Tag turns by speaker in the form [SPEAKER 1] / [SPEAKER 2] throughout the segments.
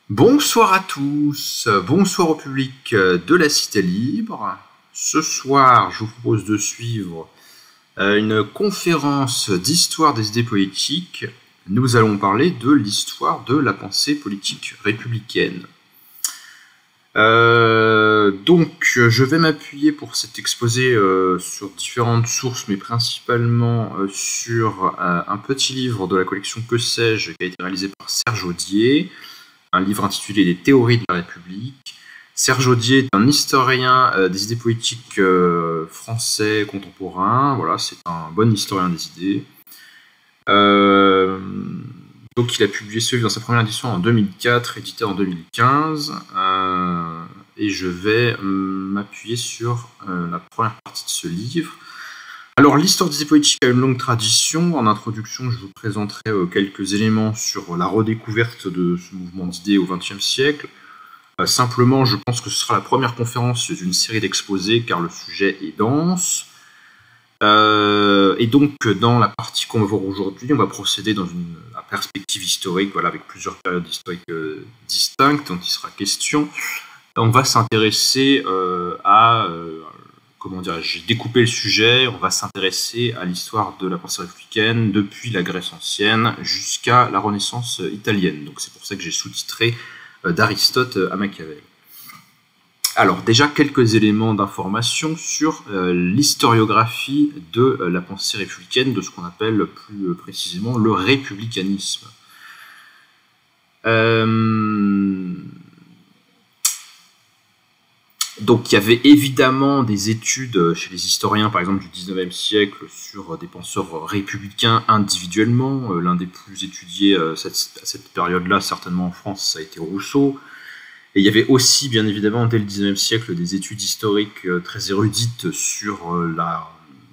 [SPEAKER 1] Bonsoir à tous, bonsoir au public de la Cité Libre. Ce soir, je vous propose de suivre une conférence d'histoire des idées politiques. Nous allons parler de l'histoire de la pensée politique républicaine. Je vais m'appuyer pour cet exposé sur différentes sources, mais principalement sur un petit livre de la collection Que sais-je, qui a été réalisé par Serge Audier, un livre intitulé Les théories de la République. Serge Audier est un historien des idées politiques français contemporains. Voilà, c'est un bon historien des idées. Donc il a publié ce livre dans sa première édition en 2004, édité en 2015. Et je vais m'appuyer sur la première partie de ce livre. Alors, l'histoire des idées politiques a une longue tradition. En introduction, je vous présenterai quelques éléments sur la redécouverte de ce mouvement d'idées au XXe siècle. Simplement, je pense que ce sera la première conférence d'une série d'exposés, car le sujet est dense. Et donc, dans la partie qu'on va voir aujourd'hui, on va procéder dans une perspective historique, voilà, avec plusieurs périodes historiques distinctes dont il sera question. On va s'intéresser comment dire, j'ai découpé le sujet, on va s'intéresser à l'histoire de la pensée républicaine depuis la Grèce ancienne jusqu'à la Renaissance italienne. Donc c'est pour ça que j'ai sous-titré d'Aristote à Machiavel. Alors déjà quelques éléments d'information sur l'historiographie de la pensée républicaine, de ce qu'on appelle plus précisément le républicanisme. Donc il y avait évidemment des études chez les historiens, par exemple du XIXe siècle, sur des penseurs républicains individuellement. L'un des plus étudiés à cette période-là, certainement en France, ça a été Rousseau. Et il y avait aussi, bien évidemment, dès le XIXe siècle, des études historiques très érudites sur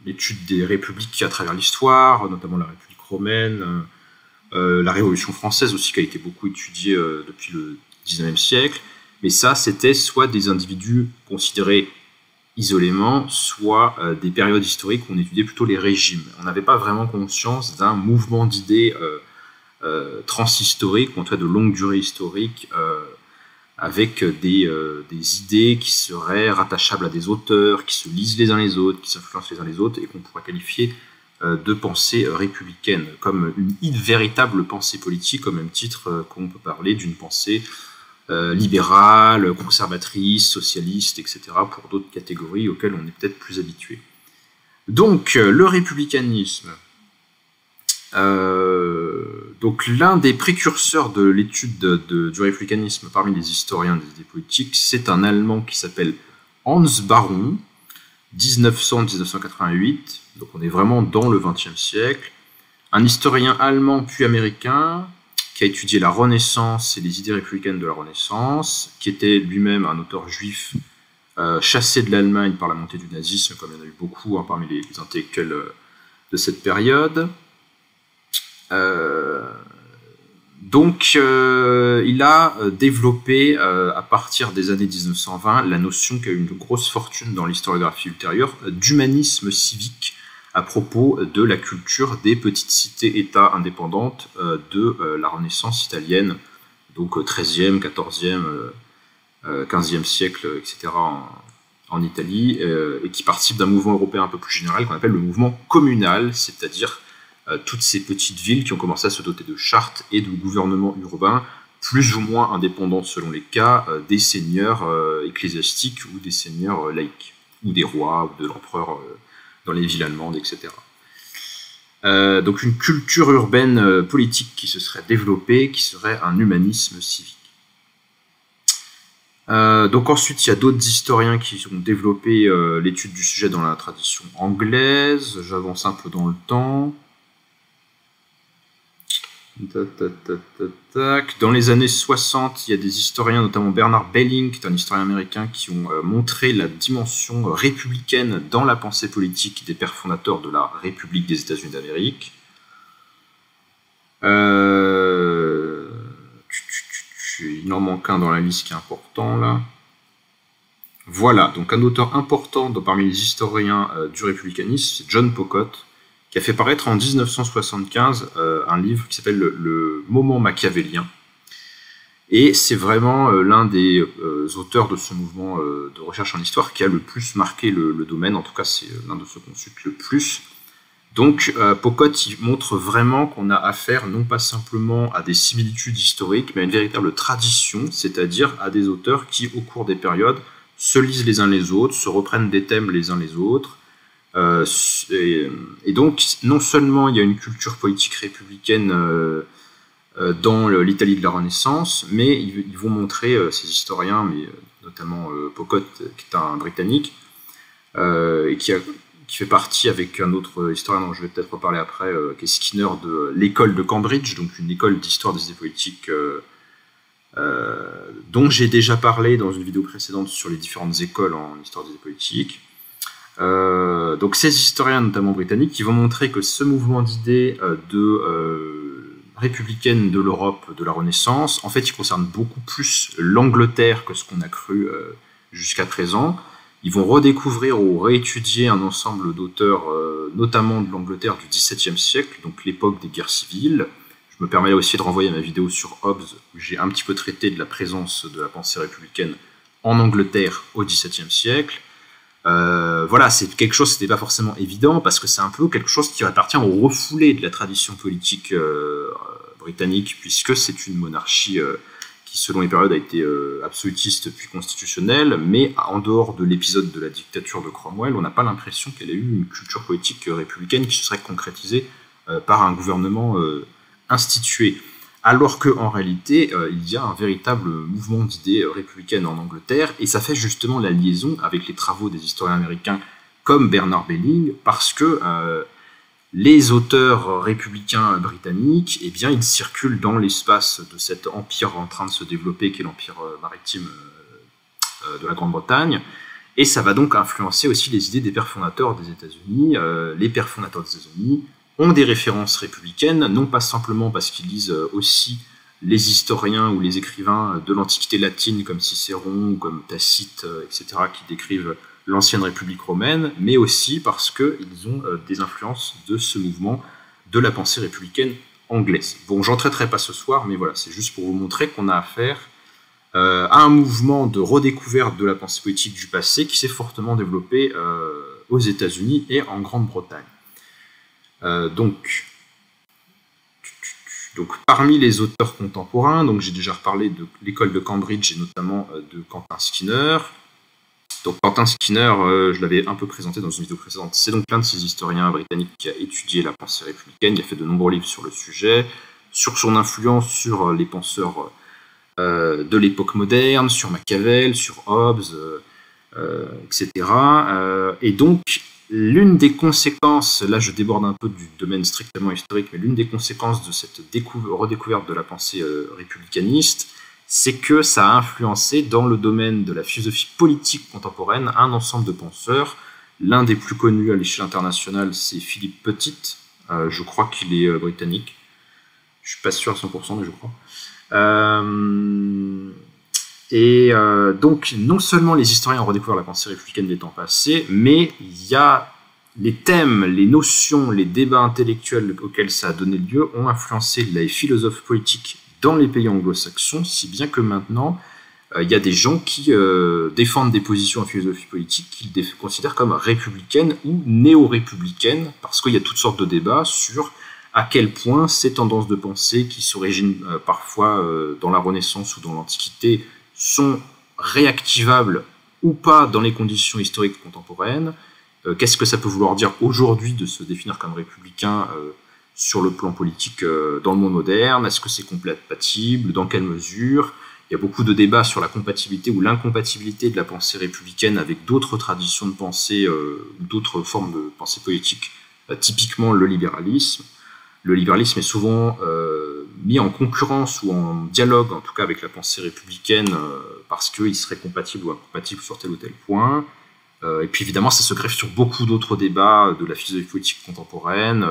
[SPEAKER 1] l'étude des républiques à travers l'histoire, notamment la République romaine, la Révolution française aussi, qui a été beaucoup étudiée depuis le XIXe siècle. Mais ça, c'était soit des individus considérés isolément, soit des périodes historiques où on étudiait plutôt les régimes. On n'avait pas vraiment conscience d'un mouvement d'idées transhistoriques, ou en tout cas de longue durée historique, avec des idées qui seraient rattachables à des auteurs, qui se lisent les uns les autres, qui s'influencent les uns les autres, et qu'on pourrait qualifier de pensée républicaine, comme une véritable pensée politique, au même titre qu'on peut parler d'une pensée libérale, conservatrice, socialiste, etc., pour d'autres catégories auxquelles on est peut-être plus habitué. Donc, le républicanisme. Donc, l'un des précurseurs de l'étude du républicanisme parmi les historiens des idées politiques, c'est un Allemand qui s'appelle Hans Baron, 1900-1988, donc on est vraiment dans le XXe siècle, un historien allemand puis américain, qui a étudié la Renaissance et les idées républicaines de la Renaissance, qui était lui-même un auteur juif chassé de l'Allemagne par la montée du nazisme, comme il y en a eu beaucoup parmi les intellectuels de cette période. Il a développé, à partir des années 1920, la notion qui a eu une grosse fortune dans l'historiographie ultérieure, d'humanisme civique, à propos de la culture des petites cités-États indépendantes de la Renaissance italienne, donc 13e, 14e, 15e siècle, etc. en Italie, et qui participe d'un mouvement européen un peu plus général qu'on appelle le mouvement communal, c'est-à-dire toutes ces petites villes qui ont commencé à se doter de chartes et de gouvernements urbains, plus ou moins indépendants selon les cas, des seigneurs ecclésiastiques ou des seigneurs laïcs, ou des rois, ou de l'empereur dans les villes allemandes, etc. Donc une culture urbaine politique qui se serait développée, qui serait un humanisme civique. Donc ensuite, il y a d'autres historiens qui ont développé l'étude du sujet dans la tradition anglaise. J'avance un peu dans le temps. Dans les années 60, il y a des historiens, notamment Bernard Belling, qui est un historien américain, qui ont montré la dimension républicaine dans la pensée politique des pères fondateurs de la République des États-Unis d'Amérique. Il en manque un dans la liste qui est important, là. Voilà, donc un auteur important parmi les historiens du républicanisme, c'est John Pocott, qui a fait paraître en 1975 un livre qui s'appelle le Moment machiavélien, Et c'est vraiment l'un des auteurs de ce mouvement de recherche en histoire qui a le plus marqué le domaine, en tout cas c'est l'un de ceux qu'on consulte le plus. Donc Pocotte il montre vraiment qu'on a affaire non pas simplement à des similitudes historiques, mais à une véritable tradition, c'est-à-dire à des auteurs qui, au cours des périodes, se lisent les uns les autres, se reprennent des thèmes les uns les autres. Et donc, non seulement il y a une culture politique républicaine dans l'Italie de la Renaissance, mais ils vont montrer, ces historiens, mais notamment Pocotte, qui est un Britannique, et qui fait partie avec un autre historien dont je vais peut-être reparler après, qui est Skinner, de l'école de Cambridge, donc une école d'histoire des idées politiques dont j'ai déjà parlé dans une vidéo précédente sur les différentes écoles en histoire des idées politiques. Donc ces historiens, notamment britanniques, qui vont montrer que ce mouvement d'idées républicaine de l'Europe de la Renaissance, en fait, il concerne beaucoup plus l'Angleterre que ce qu'on a cru jusqu'à présent. Ils vont redécouvrir ou réétudier un ensemble d'auteurs, notamment de l'Angleterre du XVIIe siècle, donc l'époque des guerres civiles. Je me permets aussi de renvoyer à ma vidéo sur Hobbes, où j'ai un petit peu traité de la présence de la pensée républicaine en Angleterre au XVIIe siècle. Voilà, c'est quelque chose, c'était pas forcément évident, parce que c'est un peu quelque chose qui appartient au refoulé de la tradition politique britannique, puisque c'est une monarchie qui, selon les périodes, a été absolutiste puis constitutionnelle, mais en dehors de l'épisode de la dictature de Cromwell, on n'a pas l'impression qu'elle ait eu une culture politique républicaine qui se serait concrétisée par un gouvernement institué. Alors qu'en réalité, il y a un véritable mouvement d'idées républicaines en Angleterre, et ça fait justement la liaison avec les travaux des historiens américains comme Bernard Belling, parce que les auteurs républicains britanniques, eh bien, ils circulent dans l'espace de cet empire en train de se développer, qui est l'empire maritime de la Grande-Bretagne, et ça va donc influencer aussi les idées des pères fondateurs des États-Unis. Les pères fondateurs des États-Unis ont des références républicaines, non pas simplement parce qu'ils lisent aussi les historiens ou les écrivains de l'Antiquité latine comme Cicéron ou comme Tacite, etc., qui décrivent l'ancienne République romaine, mais aussi parce qu'ils ont des influences de ce mouvement de la pensée républicaine anglaise. Bon, j'en traiterai pas ce soir, mais voilà, c'est juste pour vous montrer qu'on a affaire à un mouvement de redécouverte de la pensée politique du passé qui s'est fortement développé aux États-Unis et en Grande-Bretagne. Donc, parmi les auteurs contemporains, donc j'ai déjà reparlé de l'école de Cambridge et notamment de Quentin Skinner. Donc Quentin Skinner, je l'avais un peu présenté dans une vidéo précédente, c'est donc l'un de ces historiens britanniques qui a étudié la pensée républicaine, il a fait de nombreux livres sur le sujet, sur son influence sur les penseurs de l'époque moderne, sur Machiavel, sur Hobbes, etc. Et donc, l'une des conséquences, là je déborde un peu du domaine strictement historique, mais l'une des conséquences de cette redécouverte de la pensée républicaniste, c'est que ça a influencé dans le domaine de la philosophie politique contemporaine un ensemble de penseurs. L'un des plus connus à l'échelle internationale, c'est Philippe Pettit, je crois qu'il est britannique, je suis pas sûr à 100%, mais je crois. Donc, non seulement les historiens ont redécouvert la pensée républicaine des temps passés, mais il y a les thèmes, les notions, les débats intellectuels auxquels ça a donné lieu ont influencé les philosophes politiques dans les pays anglo-saxons, si bien que maintenant, il y a des gens qui défendent des positions en philosophie politique qu'ils considèrent comme républicaines ou néo-républicaines, parce qu'il y a toutes sortes de débats sur à quel point ces tendances de pensée qui s'originent parfois dans la Renaissance ou dans l'Antiquité sont réactivables ou pas dans les conditions historiques contemporaines. Qu'est-ce que ça peut vouloir dire aujourd'hui de se définir comme républicain sur le plan politique dans le monde moderne? Est-ce que c'est compatible? Dans quelle mesure? Il y a beaucoup de débats sur la compatibilité ou l'incompatibilité de la pensée républicaine avec d'autres traditions de pensée ou d'autres formes de pensée politique, typiquement le libéralisme. Le libéralisme est souvent mis en concurrence ou en dialogue, en tout cas avec la pensée républicaine, parce qu'il serait compatible ou incompatible sur tel ou tel point. Et puis évidemment, ça se greffe sur beaucoup d'autres débats de la philosophie politique contemporaine.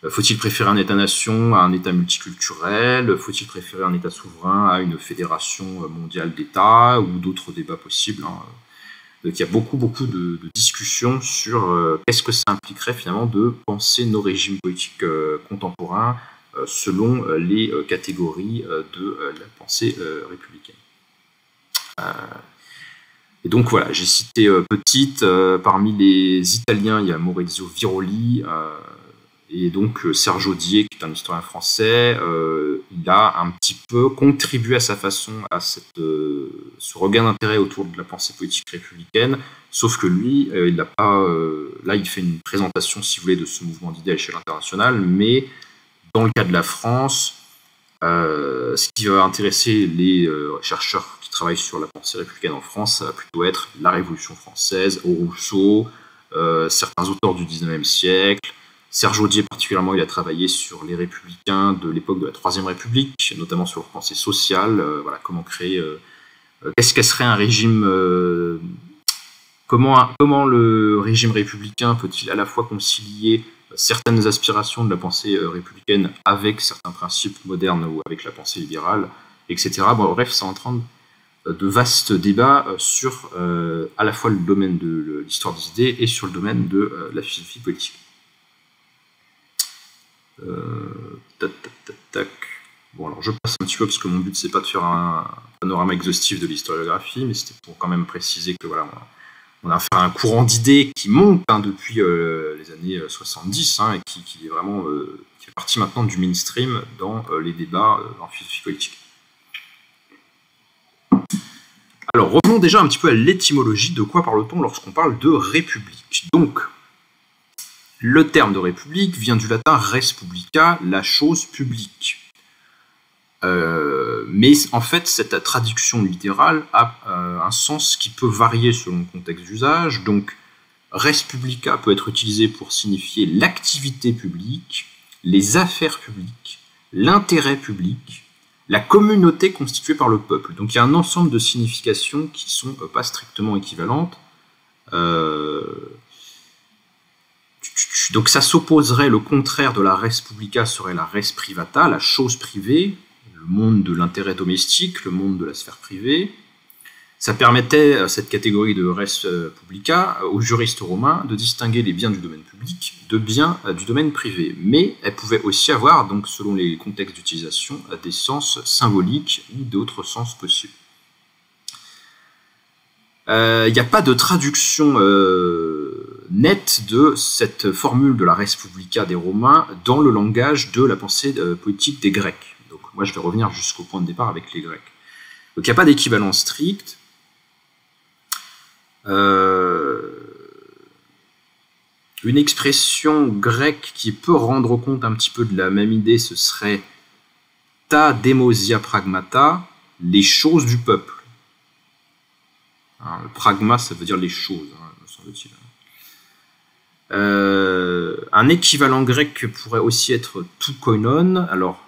[SPEAKER 1] Faut-il préférer un État-nation à un État multiculturel? Faut-il préférer un État souverain à une fédération mondiale d'États? Ou d'autres débats possibles, hein. Donc il y a beaucoup de discussions sur qu'est-ce que ça impliquerait finalement de penser nos régimes politiques contemporains selon les catégories de la pensée républicaine. Et donc voilà, j'ai cité petite, parmi les Italiens, il y a Maurizio Viroli, et donc Serge Audier, qui est un historien français, il a un petit peu contribué à sa façon à ce regain d'intérêt autour de la pensée politique républicaine, sauf que lui, il n'a pas, là il fait une présentation, si vous voulez, de ce mouvement d'idées à l'échelle internationale, mais dans le cas de la France, ce qui va intéresser les chercheurs qui travaillent sur la pensée républicaine en France, ça va plutôt être la Révolution française, Rousseau, certains auteurs du XIXe siècle. Serge Audier, particulièrement, il a travaillé sur les républicains de l'époque de la Troisième République, notamment sur leur pensée sociale, voilà, comment créer... qu'est-ce qu'elle serait un régime... comment le régime républicain peut-il à la fois concilier certaines aspirations de la pensée républicaine avec certains principes modernes ou avec la pensée libérale, etc. Bon, bref, ça entraîne de vastes débats sur à la fois le domaine de l'histoire des idées et sur le domaine de la philosophie politique. Bon, alors je passe un petit peu parce que mon but c'est pas de faire un panorama exhaustif de l'historiographie, mais c'était pour quand même préciser que voilà, on a affaire à un courant d'idées qui monte depuis les années 70 et qui est vraiment qui fait partie maintenant du mainstream dans les débats en philosophie politique. Alors revenons déjà un petit peu à l'étymologie. De quoi parle-t-on lorsqu'on parle de république? Donc, le terme de république vient du latin res publica, la chose publique. Mais en fait, cette traduction littérale a un sens qui peut varier selon le contexte d'usage. Donc, res publica peut être utilisé pour signifier l'activité publique, les affaires publiques, l'intérêt public, la communauté constituée par le peuple. Donc, il y a un ensemble de significations qui ne sont pas strictement équivalentes. Donc, ça s'opposerait, le contraire de la res publica serait la res privata, la chose privée, le monde de l'intérêt domestique, le monde de la sphère privée. Ça permettait, cette catégorie de res publica, aux juristes romains de distinguer les biens du domaine public de biens du domaine privé. Mais elle pouvait aussi avoir, donc selon les contextes d'utilisation, des sens symboliques ou d'autres sens possibles. Il n'y a pas de traduction nette de cette formule de la res publica des Romains dans le langage de la pensée politique des Grecs. Donc moi je vais revenir jusqu'au point de départ avec les Grecs. Donc il n'y a pas d'équivalent strict. Une expression grecque qui peut rendre compte un petit peu de la même idée, ce serait ta demosia pragmata, les choses du peuple. Le pragma, ça veut dire les choses, me semble-t-il. Un équivalent grec pourrait aussi être tout koinon. Alors,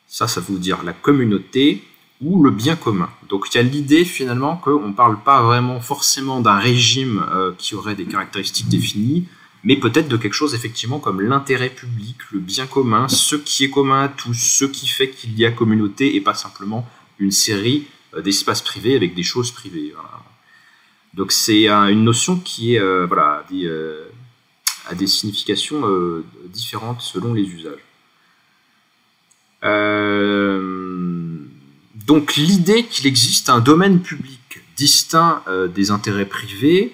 [SPEAKER 1] ça veut dire la communauté ou le bien commun. Donc, il y a l'idée finalement qu'on ne parle pas vraiment forcément d'un régime qui aurait des caractéristiques définies, mais peut-être de quelque chose effectivement comme l'intérêt public, le bien commun, ce qui est commun à tous, ce qui fait qu'il y a communauté et pas simplement une série d'espaces privés avec des choses privées. Voilà. Donc c'est une notion qui est, a des significations différentes selon les usages. Donc l'idée qu'il existe un domaine public distinct des intérêts privés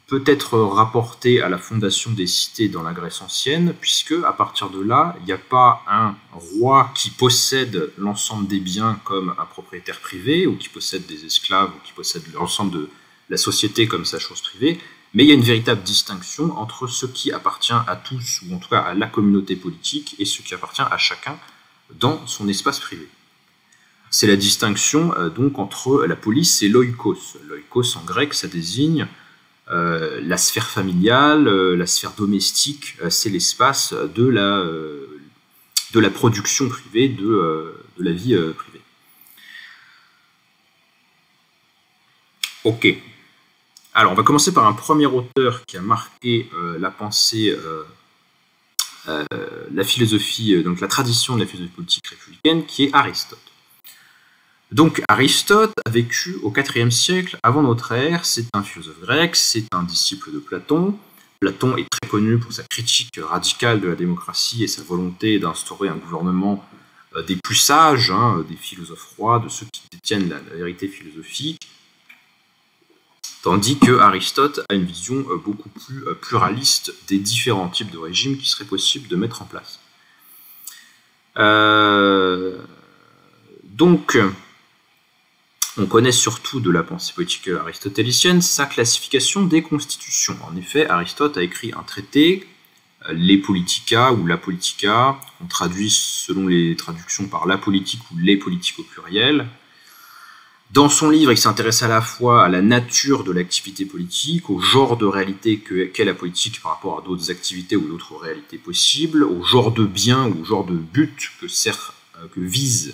[SPEAKER 1] peut être rapportée à la fondation des cités dans la Grèce ancienne, puisque à partir de là, il n'y a pas un roi qui possède l'ensemble des biens comme un propriétaire privé, ou qui possède des esclaves, ou qui possède l'ensemble de la société comme sa chose privée, mais il y a une véritable distinction entre ce qui appartient à tous, ou en tout cas à la communauté politique, et ce qui appartient à chacun dans son espace privé. C'est la distinction donc entre la police et l'oikos. L'oikos en grec, ça désigne la sphère familiale, la sphère domestique, c'est l'espace de la production privée, de la vie privée. Ok. Alors, on va commencer par un premier auteur qui a marqué la pensée, la philosophie, donc la tradition de la philosophie politique républicaine, qui est Aristote. Donc, Aristote a vécu au IVe siècle avant notre ère, c'est un philosophe grec, c'est un disciple de Platon, Platon est très connu pour sa critique radicale de la démocratie et sa volonté d'instaurer un gouvernement des plus sages, des philosophes rois, de ceux qui détiennent la vérité philosophique, tandis que Aristote a une vision beaucoup plus pluraliste des différents types de régimes qui seraient possibles de mettre en place. Donc, on connaît surtout de la pensée politique aristotélicienne sa classification des constitutions. En effet, Aristote a écrit un traité, les Politica ou la Politica, on traduit selon les traductions par la politique ou les politiques au pluriel. Dans son livre, il s'intéresse à la fois à la nature de l'activité politique, au genre de réalité qu'est la politique par rapport à d'autres activités ou d'autres réalités possibles, au genre de bien ou au genre de but que vise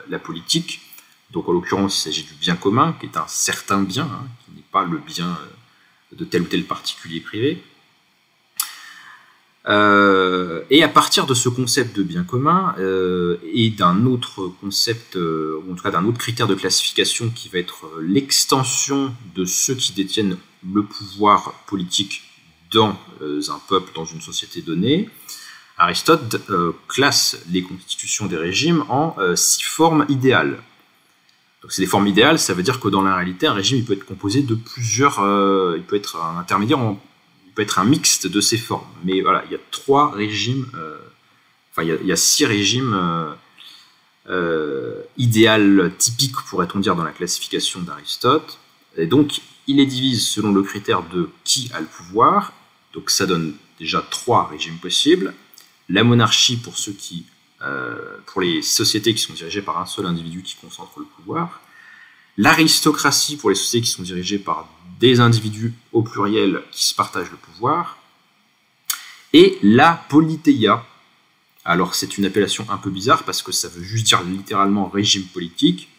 [SPEAKER 1] la politique. Donc en l'occurrence, il s'agit du bien commun, qui est un certain bien, qui n'est pas le bien de tel ou tel particulier privé. Et à partir de ce concept de bien commun et d'un autre concept, ou en tout cas d'un autre critère de classification qui va être l'extension de ceux qui détiennent le pouvoir politique dans un peuple, dans une société donnée, Aristote classe les constitutions des régimes en 6 formes idéales. Donc c'est des formes idéales, ça veut dire que dans la réalité, un régime il peut être composé de plusieurs, il peut être un intermédiaire, il peut être un mixte de ces formes. Mais voilà, il y a 3 régimes, il y a 6 régimes idéal typique, pourrait-on dire, dans la classification d'Aristote. Et donc, il les divise selon le critère de qui a le pouvoir. Donc, ça donne déjà 3 régimes possibles. La monarchie pour pour les sociétés qui sont dirigées par un seul individu qui concentre le pouvoir. L'aristocratie pour les sociétés qui sont dirigées par des individus au pluriel qui se partagent le pouvoir. Et la politeia. Alors, c'est une appellation un peu bizarre parce que ça veut juste dire littéralement régime politique,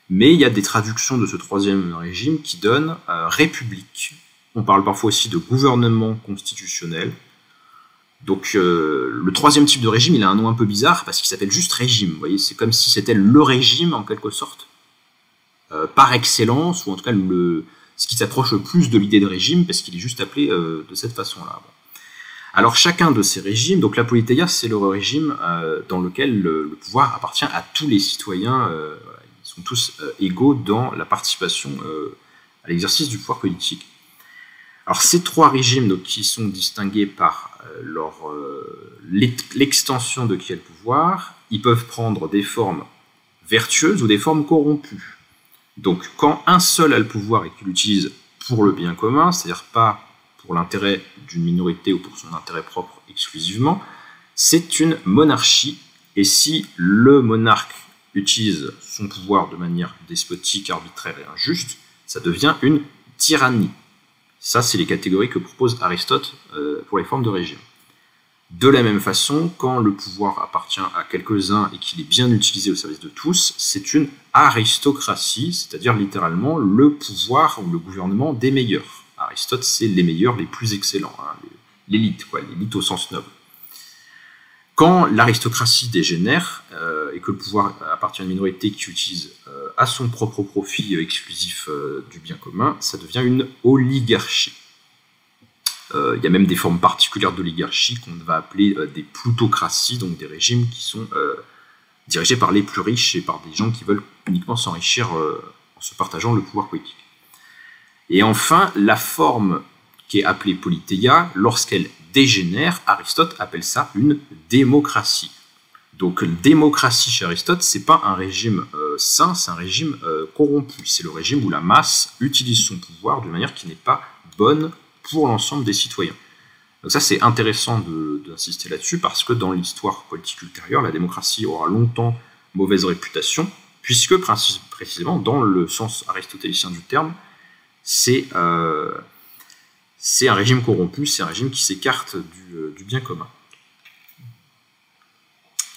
[SPEAKER 1] mais il y a des traductions de ce 3e régime qui donnent république. On parle parfois aussi de gouvernement constitutionnel. Donc, le 3e type de régime, il a un nom un peu bizarre parce qu'il s'appelle juste régime. Vous voyez, c'est comme si c'était le régime, en quelque sorte, par excellence, ou en tout cas ce qui s'approche le plus de l'idée de régime, parce qu'il est juste appelé de cette façon-là. Bon. Alors chacun de ces régimes, donc la politeia, c'est le régime dans lequel le pouvoir appartient à tous les citoyens, ils sont tous égaux dans la participation à l'exercice du pouvoir politique. Alors ces 3 régimes donc, qui sont distingués par l'extension de qui a le pouvoir, ils peuvent prendre des formes vertueuses ou des formes corrompues. Donc quand un seul a le pouvoir et qu'il l'utilise pour le bien commun, c'est-à-dire pas pour l'intérêt d'une minorité ou pour son intérêt propre exclusivement, c'est une monarchie. Et si le monarque utilise son pouvoir de manière despotique, arbitraire et injuste, ça devient une tyrannie. Ça, c'est les catégories que propose Aristote pour les formes de régime. De la même façon, quand le pouvoir appartient à quelques-uns et qu'il est bien utilisé au service de tous, c'est une aristocratie, c'est-à-dire littéralement le pouvoir ou le gouvernement des meilleurs. Aristote, c'est les meilleurs, les plus excellents, l'élite, l'élite au sens noble. Quand l'aristocratie dégénère et que le pouvoir appartient à une minorité qui utilise à son propre profit exclusif du bien commun, ça devient une oligarchie. Il y a même des formes particulières d'oligarchie qu'on va appeler des plutocraties, donc des régimes qui sont dirigés par les plus riches et par des gens qui veulent uniquement s'enrichir en se partageant le pouvoir politique. Et enfin, la forme qui est appelée politeia, lorsqu'elle dégénère, Aristote appelle ça une démocratie. Donc, démocratie chez Aristote, c'est pas un régime sain, c'est un régime corrompu. C'est le régime où la masse utilise son pouvoir d'une manière qui n'est pas bonne pour l'ensemble des citoyens. Donc ça, c'est intéressant d'insister là-dessus parce que dans l'histoire politique ultérieure, la démocratie aura longtemps mauvaise réputation, puisque précisément, dans le sens aristotélicien du terme, c'est un régime corrompu, c'est un régime qui s'écarte du bien commun.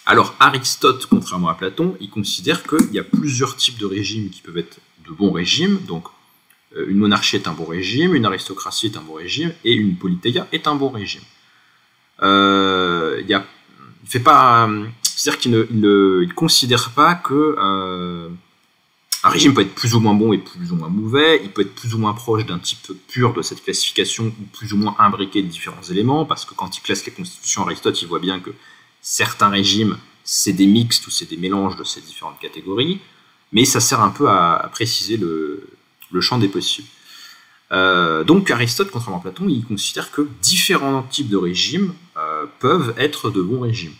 [SPEAKER 1] Alors Aristote, contrairement à Platon, il considère qu'il y a plusieurs types de régimes qui peuvent être de bons régimes. Donc une monarchie est un bon régime, une aristocratie est un bon régime, et une politeia est un bon régime. Il fait pas, c'est-à-dire qu'il ne considère pas que un Un régime peut être plus ou moins bon et plus ou moins mauvais, il peut être plus ou moins proche d'un type pur de cette classification ou plus ou moins imbriqué de différents éléments, parce que quand il classe les constitutions, Aristote, il voit bien que certains régimes, c'est des mixtes ou c'est des mélanges de ces différentes catégories, mais ça sert un peu à préciser le champ des possibles. Donc Aristote, contrairement à Platon, il considère que différents types de régimes peuvent être de bons régimes.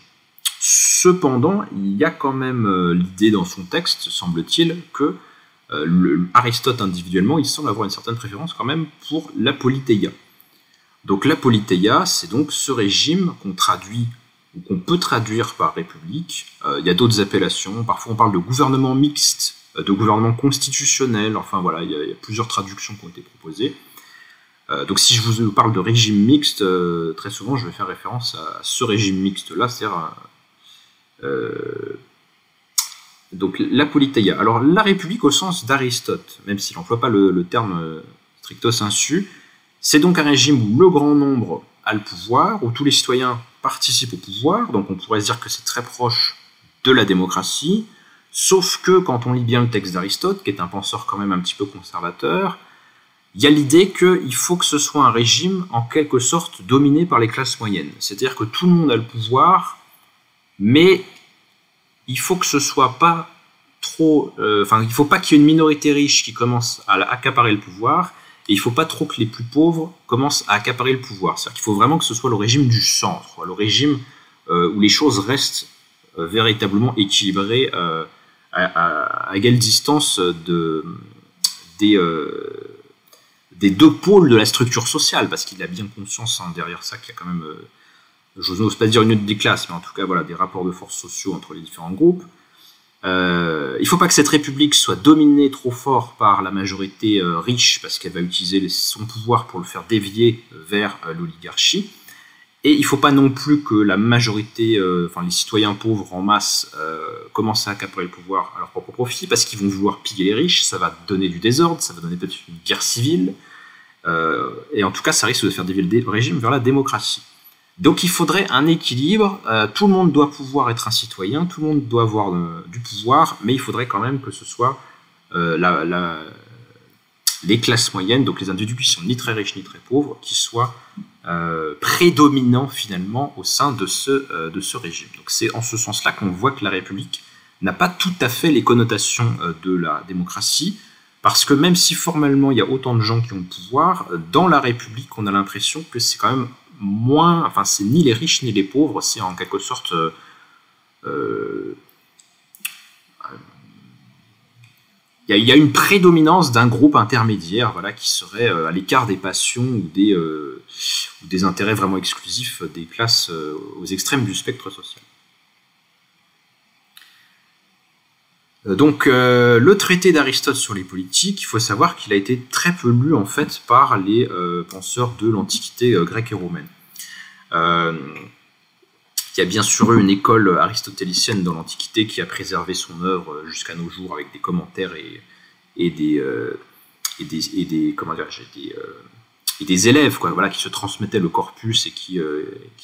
[SPEAKER 1] Cependant, il y a quand même l'idée dans son texte, semble-t-il, que Aristote individuellement, il semble avoir une certaine préférence quand même pour l'apoliteia. Donc l'apoliteia, c'est donc ce régime qu'on traduit ou qu'on peut traduire par république. Il y a d'autres appellations, parfois on parle de gouvernement mixte, de gouvernement constitutionnel, enfin voilà, il y a plusieurs traductions qui ont été proposées. Donc si je vous parle de régime mixte, très souvent je vais faire référence à ce régime mixte-là, c'est-à-dire donc l'apoliteia. Alors la république au sens d'Aristote, même s'il n'emploie pas le terme stricto sensu, c'est donc un régime où le grand nombre a le pouvoir, où tous les citoyens participent au pouvoir, donc on pourrait se dire que c'est très proche de la démocratie, sauf que quand on lit bien le texte d'Aristote, qui est un penseur quand même un petit peu conservateur, il y a l'idée qu'il faut que ce soit un régime en quelque sorte dominé par les classes moyennes. C'est-à-dire que tout le monde a le pouvoir, mais il faut que ce soit pas trop... il ne faut pas qu'il y ait une minorité riche qui commence à accaparer le pouvoir, et il ne faut pas trop que les plus pauvres commencent à accaparer le pouvoir. C'est-à-dire qu'il faut vraiment que ce soit le régime du centre, le régime où les choses restent véritablement équilibrées à égale distance des deux pôles de la structure sociale, parce qu'il a bien conscience derrière ça qu'il y a quand même, je n'ose pas dire une lutte des classes, mais en tout cas voilà, des rapports de force sociaux entre les différents groupes. Il ne faut pas que cette république soit dominée trop fort par la majorité riche, parce qu'elle va utiliser son pouvoir pour le faire dévier vers l'oligarchie. Et il ne faut pas non plus que la majorité, les citoyens pauvres en masse, commencent à accaparer le pouvoir à leur propre profit, parce qu'ils vont vouloir piller les riches, ça va donner du désordre, ça va donner peut-être une guerre civile, et en tout cas ça risque de faire dévier le régime vers la démocratie. Donc il faudrait un équilibre, tout le monde doit pouvoir être un citoyen, tout le monde doit avoir du pouvoir, mais il faudrait quand même que ce soit les classes moyennes, donc les individus qui sont ni très riches ni très pauvres, qui soient prédominants finalement au sein de ce régime. Donc c'est en ce sens-là qu'on voit que la République n'a pas tout à fait les connotations de la démocratie, parce que même si formellement il y a autant de gens qui ont le pouvoir, dans la République on a l'impression que c'est quand même moins, enfin c'est ni les riches ni les pauvres, c'est en quelque sorte il y a une prédominance d'un groupe intermédiaire, voilà, qui serait à l'écart des passions ou des intérêts vraiment exclusifs des classes aux extrêmes du spectre social. Donc le traité d'Aristote sur les politiques, il faut savoir qu'il a été très peu lu en fait par les penseurs de l'Antiquité grecque et romaine. Il y a bien sûr eu une école aristotélicienne dans l'Antiquité qui a préservé son œuvre jusqu'à nos jours avec des commentaires et des élèves quoi, voilà, qui se transmettaient le corpus et qui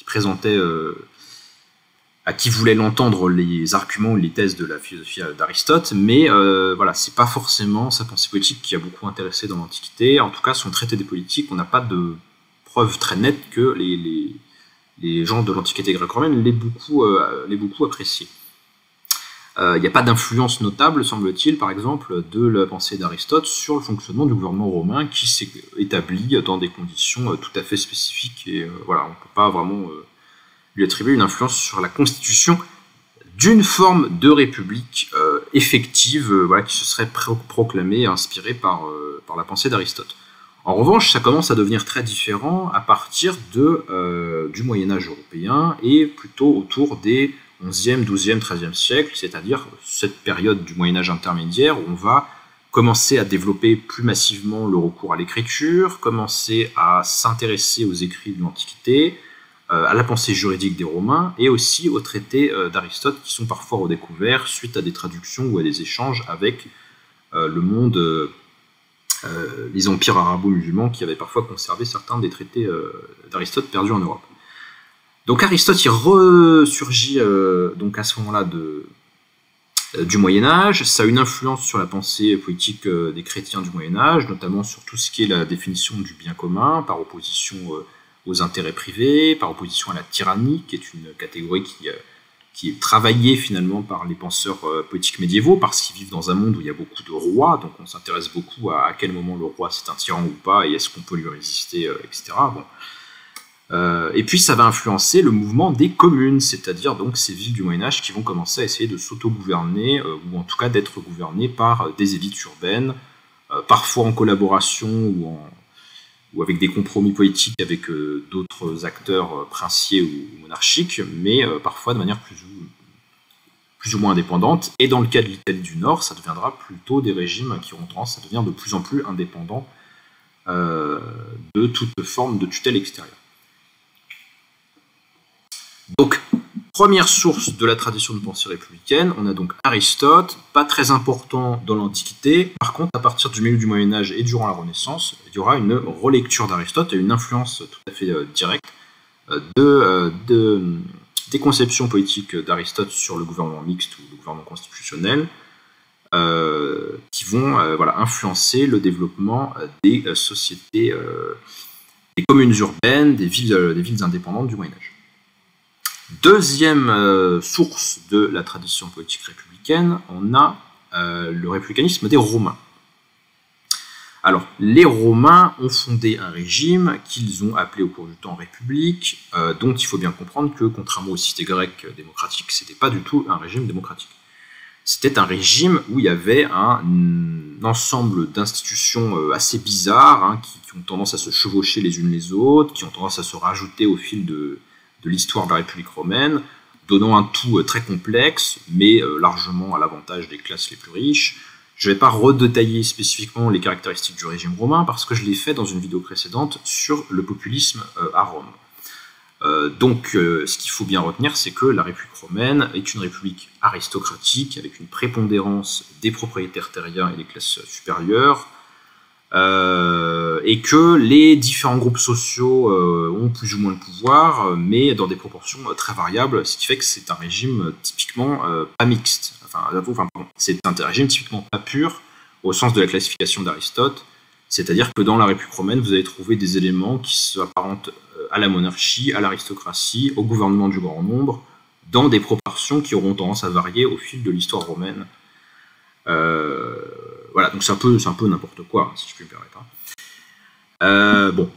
[SPEAKER 1] présentaient à qui voulait l'entendre les arguments ou les thèses de la philosophie d'Aristote, mais voilà, c'est pas forcément sa pensée politique qui a beaucoup intéressé dans l'Antiquité. En tout cas, son traité des politiques, on n'a pas de preuve très nette que les gens de l'Antiquité grecque-romaine l'aient beaucoup apprécié. Il n'y a pas d'influence notable, semble-t-il, par exemple, de la pensée d'Aristote sur le fonctionnement du gouvernement romain qui s'est établi dans des conditions tout à fait spécifiques. Et voilà, on ne peut pas vraiment lui attribuer une influence sur la constitution d'une forme de république effective, voilà, qui se serait proclamée et inspirée par la pensée d'Aristote. En revanche, ça commence à devenir très différent à partir du Moyen-Âge européen et plutôt autour des 11e, 12e, 13e siècle, c'est-à-dire cette période du Moyen-Âge intermédiaire où on va commencer à développer plus massivement le recours à l'écriture, commencer à s'intéresser aux écrits de l'Antiquité, à la pensée juridique des Romains et aussi aux traités d'Aristote qui sont parfois redécouverts suite à des traductions ou à des échanges avec le monde, les empires arabo-musulmans qui avaient parfois conservé certains des traités d'Aristote perdus en Europe. Donc Aristote il ressurgit donc à ce moment-là du Moyen-Âge. Ça a une influence sur la pensée politique des chrétiens du Moyen-Âge, notamment sur tout ce qui est la définition du bien commun, par opposition aux intérêts privés, par opposition à la tyrannie, qui est une catégorie qui est travaillée finalement par les penseurs politiques médiévaux, parce qu'ils vivent dans un monde où il y a beaucoup de rois, donc on s'intéresse beaucoup à quel moment le roi c'est un tyran ou pas, et est-ce qu'on peut lui résister, etc. Bon. Et puis ça va influencer le mouvement des communes, c'est-à-dire donc ces villes du Moyen-Âge qui vont commencer à essayer de s'auto-gouverner, ou en tout cas d'être gouvernées par des élites urbaines, parfois en collaboration ou avec des compromis politiques avec d'autres acteurs princiers ou monarchiques, mais parfois de manière plus ou moins indépendante. Et dans le cas de l'Italie du Nord, ça deviendra plutôt des régimes qui auront tendance à devenir de plus en plus indépendants de toute forme de tutelle extérieure. Donc, première source de la tradition de pensée républicaine, on a donc Aristote, pas très important dans l'Antiquité. Par contre, à partir du milieu du Moyen-Âge et durant la Renaissance, il y aura une relecture d'Aristote et une influence tout à fait directe des conceptions politiques d'Aristote sur le gouvernement mixte ou le gouvernement constitutionnel, qui vont influencer le développement des sociétés, des communes urbaines, des villes indépendantes du Moyen-Âge. Deuxième source de la tradition politique républicaine, on a le républicanisme des Romains. Alors, les Romains ont fondé un régime qu'ils ont appelé au cours du temps République, dont il faut bien comprendre que, contrairement aux cités grecques démocratiques, c'était pas du tout un régime démocratique. C'était un régime où il y avait un ensemble d'institutions assez bizarres, qui ont tendance à se chevaucher les unes les autres, qui ont tendance à se rajouter au fil de l'histoire de la République romaine, donnant un tout très complexe, mais largement à l'avantage des classes les plus riches. Je ne vais pas redétailler spécifiquement les caractéristiques du régime romain, parce que je l'ai fait dans une vidéo précédente sur le populisme à Rome. Donc, ce qu'il faut bien retenir, c'est que la République romaine est une république aristocratique, avec une prépondérance des propriétaires terriens et des classes supérieures, et que les différents groupes sociaux ont plus ou moins de pouvoir, mais dans des proportions très variables, ce qui fait que c'est un régime typiquement pas mixte. C'est un régime typiquement pas pur, au sens de la classification d'Aristote, c'est-à-dire que dans la République romaine, vous allez trouver des éléments qui s'apparentent à la monarchie, à l'aristocratie, au gouvernement du grand nombre, dans des proportions qui auront tendance à varier au fil de l'histoire romaine. Voilà, donc c'est un peu n'importe quoi, si je puis me permettre. Bon.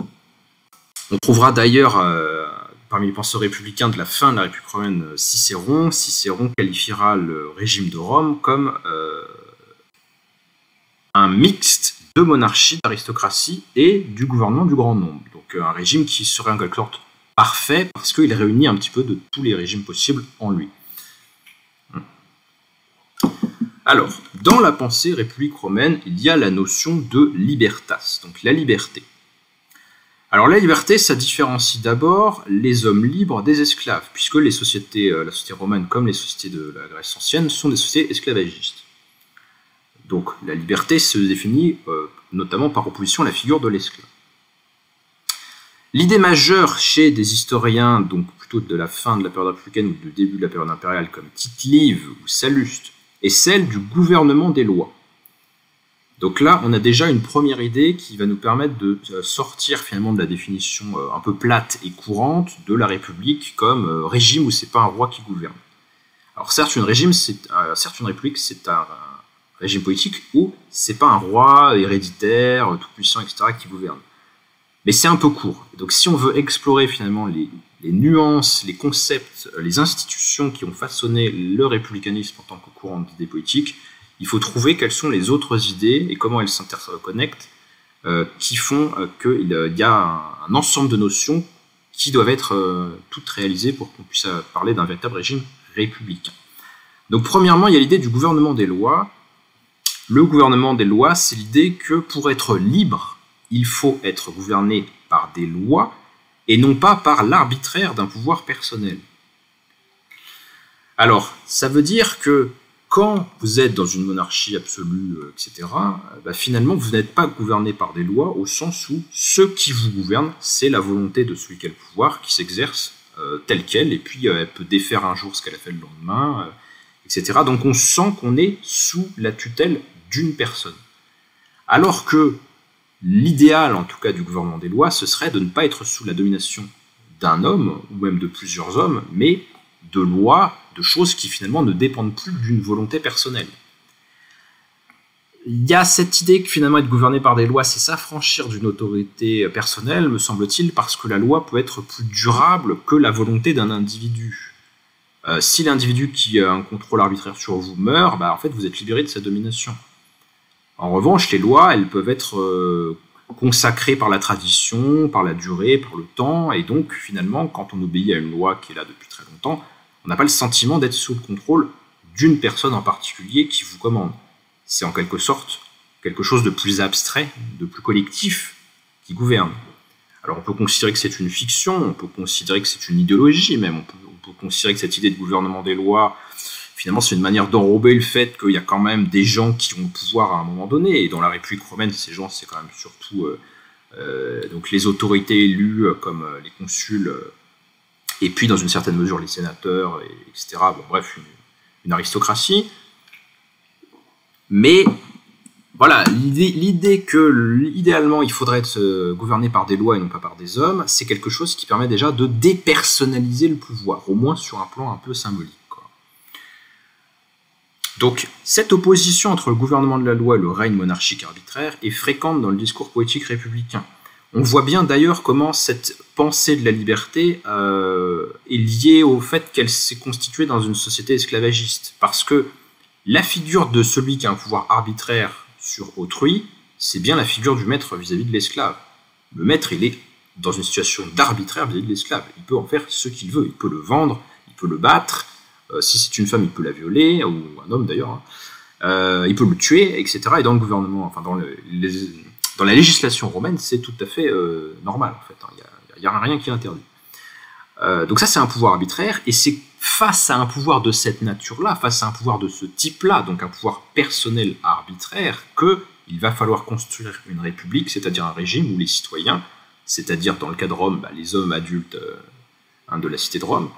[SPEAKER 1] On trouvera d'ailleurs, parmi les penseurs républicains de la fin de la République romaine, Cicéron. Cicéron qualifiera le régime de Rome comme un mixte de monarchie, d'aristocratie et du gouvernement du grand nombre. Donc un régime qui serait en quelque sorte parfait, parce qu'il réunit un petit peu de tous les régimes possibles en lui. Alors, dans la pensée république romaine, il y a la notion de libertas, donc la liberté. Alors la liberté, ça différencie d'abord les hommes libres des esclaves, puisque la société romaine, comme les sociétés de la Grèce ancienne, sont des sociétés esclavagistes. Donc la liberté se définit notamment par opposition à la figure de l'esclave. L'idée majeure chez des historiens, donc plutôt de la fin de la période républicaine ou du début de la période impériale, comme Tite-Live ou Salluste, est celle du gouvernement des lois. Donc là, on a déjà une première idée qui va nous permettre de sortir finalement de la définition un peu plate et courante de la République comme régime où c'est pas un roi qui gouverne. Alors certes, une République, c'est un régime politique où c'est pas un roi héréditaire, tout puissant, etc. qui gouverne. Mais c'est un peu court. Donc si on veut explorer finalement les nuances, les concepts, les institutions qui ont façonné le républicanisme en tant que courant d'idées politiques, il faut trouver quelles sont les autres idées et comment elles s'interconnectent, qui font qu'il y a un ensemble de notions qui doivent être toutes réalisées pour qu'on puisse parler d'un véritable régime républicain. Donc premièrement, il y a l'idée du gouvernement des lois. Le gouvernement des lois, c'est l'idée que pour être libre, il faut être gouverné par des lois et non pas par l'arbitraire d'un pouvoir personnel. Alors, ça veut dire que quand vous êtes dans une monarchie absolue, etc., finalement, vous n'êtes pas gouverné par des lois au sens où ce qui vous gouverne, c'est la volonté de celui qui a le pouvoir qui s'exerce telle qu'elle, et puis elle peut défaire un jour ce qu'elle a fait le lendemain, etc. Donc on sent qu'on est sous la tutelle d'une personne. Alors que l'idéal, en tout cas du gouvernement des lois, ce serait de ne pas être sous la domination d'un homme, ou même de plusieurs hommes, mais de lois, de choses qui finalement ne dépendent plus d'une volonté personnelle. Il y a cette idée que finalement être gouverné par des lois, c'est s'affranchir d'une autorité personnelle, me semble-t-il, parce que la loi peut être plus durable que la volonté d'un individu. Si l'individu qui a un contrôle arbitraire sur vous meurt, en fait vous êtes libéré de sa domination. En revanche, les lois, elles peuvent être consacrées par la tradition, par la durée, par le temps, et donc finalement, quand on obéit à une loi qui est là depuis très longtemps, on n'a pas le sentiment d'être sous le contrôle d'une personne en particulier qui vous commande. C'est en quelque sorte quelque chose de plus abstrait, de plus collectif, qui gouverne. Alors on peut considérer que c'est une fiction, on peut considérer que c'est une idéologie même, on peut considérer que cette idée de gouvernement des lois, finalement c'est une manière d'enrober le fait qu'il y a quand même des gens qui ont le pouvoir à un moment donné, et dans la République romaine, ces gens c'est quand même surtout donc les autorités élues comme les consuls, et puis dans une certaine mesure les sénateurs, etc. Bon, bref, une aristocratie. Mais voilà, l'idée que idéalement il faudrait être gouverné par des lois et non pas par des hommes, c'est quelque chose qui permet déjà de dépersonnaliser le pouvoir, au moins sur un plan un peu symbolique, quoi. Donc cette opposition entre le gouvernement de la loi et le règne monarchique arbitraire est fréquente dans le discours poétique républicain. On voit bien d'ailleurs comment cette pensée de la liberté est liée au fait qu'elle s'est constituée dans une société esclavagiste, parce que la figure de celui qui a un pouvoir arbitraire sur autrui, c'est bien la figure du maître vis-à-vis de l'esclave. Le maître, il est dans une situation d'arbitraire vis-à-vis de l'esclave. Il peut en faire ce qu'il veut. Il peut le vendre, il peut le battre. Si c'est une femme, il peut la violer, ou un homme d'ailleurs. Il peut le tuer, etc. Et dans le gouvernement, enfin dans la législation romaine, c'est tout à fait normal en fait. Il n'y a rien qui est interdit. Donc ça, c'est un pouvoir arbitraire, et c'est face à un pouvoir de cette nature-là, face à un pouvoir de ce type-là, donc un pouvoir personnel arbitraire, qu'il va falloir construire une république, c'est-à-dire un régime où les citoyens, c'est-à-dire dans le cas de Rome, les hommes adultes de la cité de Rome,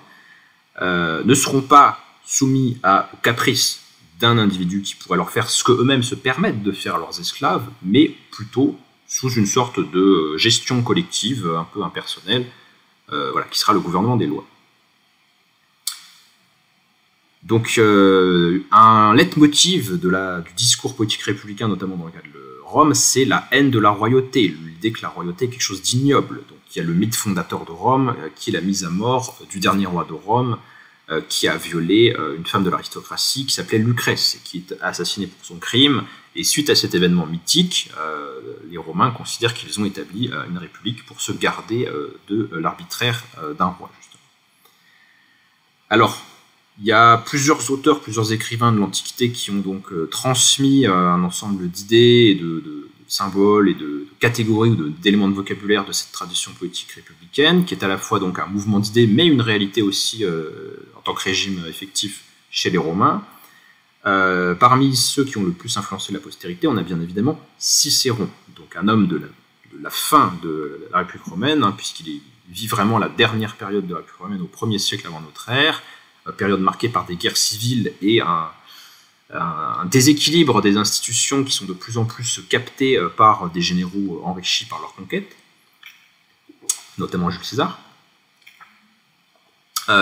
[SPEAKER 1] ne seront pas soumis aux caprices d'un individu qui pourrait leur faire ce qu'eux-mêmes se permettent de faire à leurs esclaves, mais plutôt sous une sorte de gestion collective, un peu impersonnelle, qui sera le gouvernement des lois. Donc un leitmotiv du discours politique républicain, notamment dans le cas de Rome, c'est la haine de la royauté, l'idée que la royauté est quelque chose d'ignoble. Donc il y a le mythe fondateur de Rome, qui est la mise à mort du dernier roi de Rome, qui a violé une femme de l'aristocratie qui s'appelait Lucrèce, et qui est assassinée pour son crime. Et suite à cet événement mythique, les Romains considèrent qu'ils ont établi une république pour se garder de l'arbitraire d'un roi, justement. Alors, il y a plusieurs auteurs, plusieurs écrivains de l'Antiquité qui ont donc transmis un ensemble d'idées, de symboles et de catégories ou d'éléments de vocabulaire de cette tradition poétique républicaine, qui est à la fois donc un mouvement d'idées, mais une réalité aussi en tant que régime effectif chez les Romains. Parmi ceux qui ont le plus influencé la postérité, on a bien évidemment Cicéron, donc un homme de la fin de la République romaine, puisqu'il vit vraiment la dernière période de la République romaine au 1er siècle avant notre ère, période marquée par des guerres civiles et un déséquilibre des institutions qui sont de plus en plus captées par des généraux enrichis par leur conquête, notamment Jules César.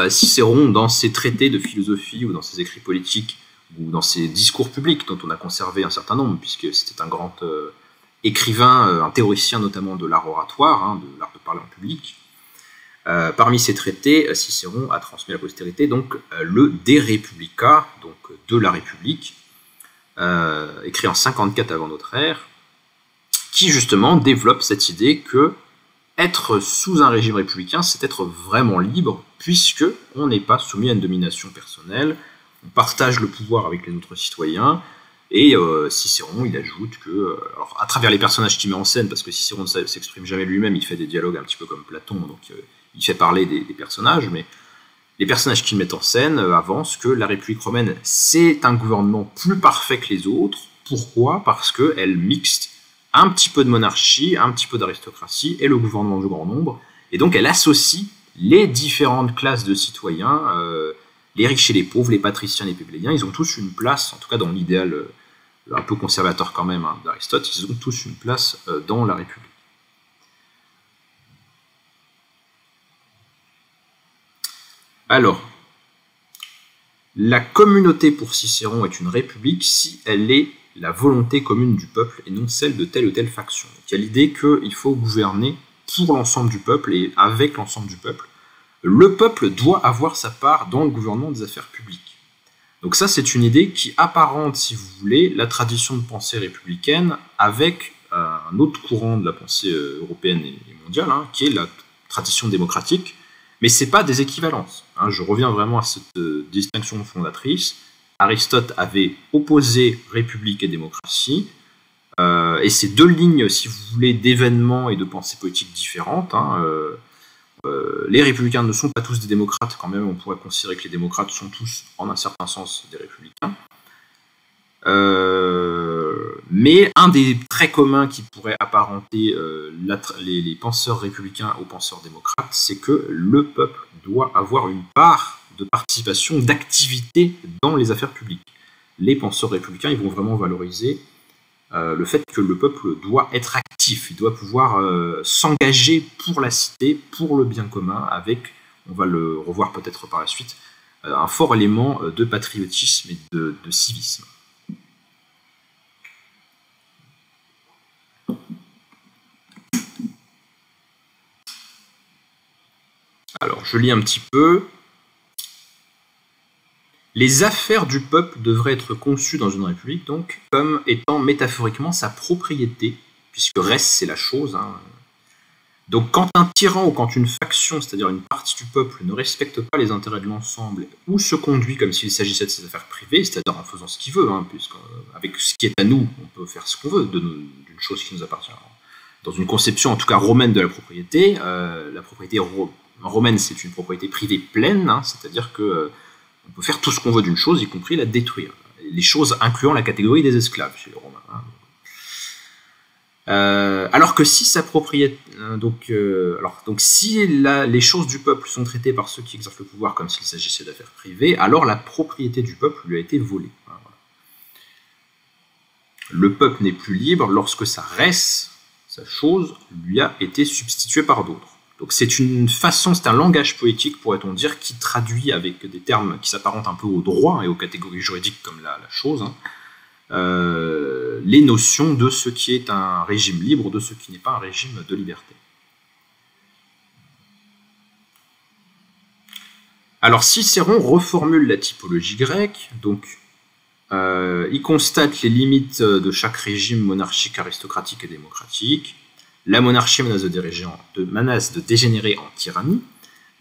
[SPEAKER 1] Cicéron, dans ses traités de philosophie ou dans ses écrits politiques ou dans ses discours publics, dont on a conservé un certain nombre, puisque c'était un grand écrivain, un théoricien notamment de l'art oratoire, de l'art de parler en public. Parmi ces traités, Cicéron a transmis à la postérité donc le De Republica, donc de la République, écrit en 54 avant notre ère, qui justement développe cette idée que être sous un régime républicain, c'est être vraiment libre, puisque on n'est pas soumis à une domination personnelle, on partage le pouvoir avec les autres citoyens. Et Cicéron, il ajoute que, alors, à travers les personnages qu'il met en scène, parce que Cicéron ne s'exprime jamais lui-même, il fait des dialogues un petit peu comme Platon, donc il fait parler des personnages, mais les personnages qu'il met en scène avancent que la République romaine, c'est un gouvernement plus parfait que les autres. Pourquoi ? Parce qu'elle mixte un petit peu de monarchie, un petit peu d'aristocratie et le gouvernement du grand nombre, et donc elle associe les différentes classes de citoyens, les riches et les pauvres, les patriciens et les plébéiens, ils ont tous une place, en tout cas dans l'idéal un peu conservateur quand même d'Aristote, ils ont tous une place dans la République. Alors, la communauté pour Cicéron est une république si elle est la volonté commune du peuple et non celle de telle ou telle faction. Donc, il y a l'idée qu'il faut gouverner pour l'ensemble du peuple et avec l'ensemble du peuple. Le peuple doit avoir sa part dans le gouvernement des affaires publiques. Donc ça, c'est une idée qui apparente, si vous voulez, la tradition de pensée républicaine avec un autre courant de la pensée européenne et mondiale, qui est la tradition démocratique, mais ce n'est pas des équivalences. Je reviens vraiment à cette distinction fondatrice. Aristote avait opposé république et démocratie, et ces deux lignes, si vous voulez, d'événements et de pensée politique différentes. Les républicains ne sont pas tous des démocrates, quand même, on pourrait considérer que les démocrates sont tous, en un certain sens, des républicains. Mais un des traits communs qui pourrait apparenter les penseurs républicains aux penseurs démocrates, c'est que le peuple doit avoir une part de participation, d'activité dans les affaires publiques. Les penseurs républicains, ils vont vraiment valoriser le fait que le peuple doit être actif, il doit pouvoir s'engager pour la cité, pour le bien commun, avec, on va le revoir peut-être par la suite, un fort élément de patriotisme et de civisme. Alors, je lis un petit peu. Les affaires du peuple devraient être conçues dans une république, donc, comme étant métaphoriquement sa propriété, puisque res, c'est la chose. Donc, quand un tyran ou quand une faction, c'est-à-dire une partie du peuple, ne respecte pas les intérêts de l'ensemble, ou se conduit comme s'il s'agissait de ses affaires privées, c'est-à-dire en faisant ce qu'il veut, puisqu'avec ce qui est à nous, on peut faire ce qu'on veut d'une chose qui nous appartient. Dans une conception, en tout cas romaine, de la propriété romaine, c'est une propriété privée pleine, c'est-à-dire que on peut faire tout ce qu'on veut d'une chose, y compris la détruire. Les choses incluant la catégorie des esclaves chez les Romains. Alors que si sa propriété, si les choses du peuple sont traitées par ceux qui exercent le pouvoir comme s'il s'agissait d'affaires privées, alors la propriété du peuple lui a été volée. Voilà. Le peuple n'est plus libre lorsque sa res, sa chose, lui a été substituée par d'autres. Donc c'est une façon, c'est un langage poétique, pourrait-on dire, qui traduit avec des termes qui s'apparentent un peu au droit et aux catégories juridiques comme la chose, les notions de ce qui est un régime libre, de ce qui n'est pas un régime de liberté. Alors Cicéron reformule la typologie grecque, donc il constate les limites de chaque régime monarchique, aristocratique et démocratique. La monarchie menace de dégénérer en tyrannie,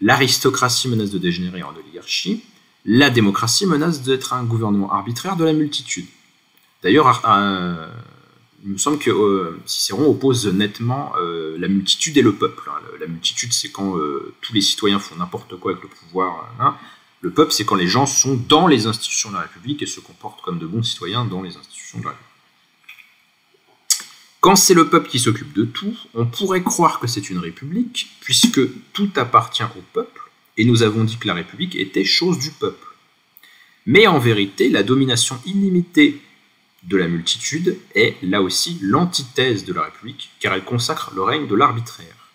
[SPEAKER 1] l'aristocratie menace de dégénérer en oligarchie, la démocratie menace d'être un gouvernement arbitraire de la multitude. D'ailleurs, il me semble que Cicéron oppose nettement la multitude et le peuple. La multitude, c'est quand tous les citoyens font n'importe quoi avec le pouvoir. Le peuple, c'est quand les gens sont dans les institutions de la République et se comportent comme de bons citoyens dans les institutions de la République. Quand c'est le peuple qui s'occupe de tout, on pourrait croire que c'est une république, puisque tout appartient au peuple, et nous avons dit que la république était chose du peuple. Mais en vérité, la domination illimitée de la multitude est, là aussi, l'antithèse de la république, car elle consacre le règne de l'arbitraire.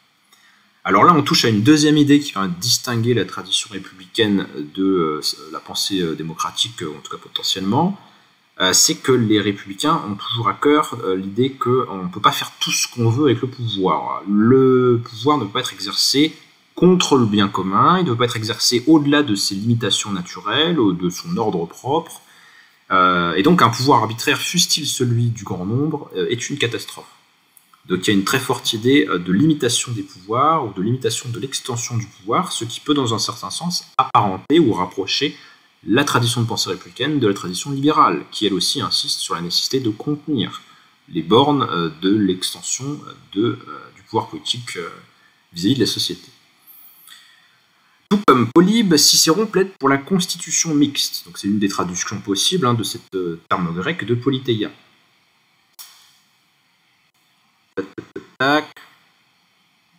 [SPEAKER 1] Alors là, on touche à une deuxième idée qui va distinguer la tradition républicaine de la pensée démocratique, en tout cas potentiellement, c'est que les républicains ont toujours à cœur l'idée qu'on ne peut pas faire tout ce qu'on veut avec le pouvoir. Le pouvoir ne peut pas être exercé contre le bien commun, il ne peut pas être exercé au-delà de ses limitations naturelles, ou de son ordre propre, et donc un pouvoir arbitraire, fût-il celui du grand nombre, est une catastrophe. Donc il y a une très forte idée de limitation des pouvoirs, ou de limitation de l'extension du pouvoir, ce qui peut dans un certain sens apparenter ou rapprocher la tradition de pensée républicaine de la tradition libérale, qui elle aussi insiste sur la nécessité de contenir les bornes de l'extension du pouvoir politique vis-à-vis de la société. Tout comme Polybe, Cicéron plaide pour la constitution mixte. Donc c'est une des traductions possibles de cette terme grec de politeia.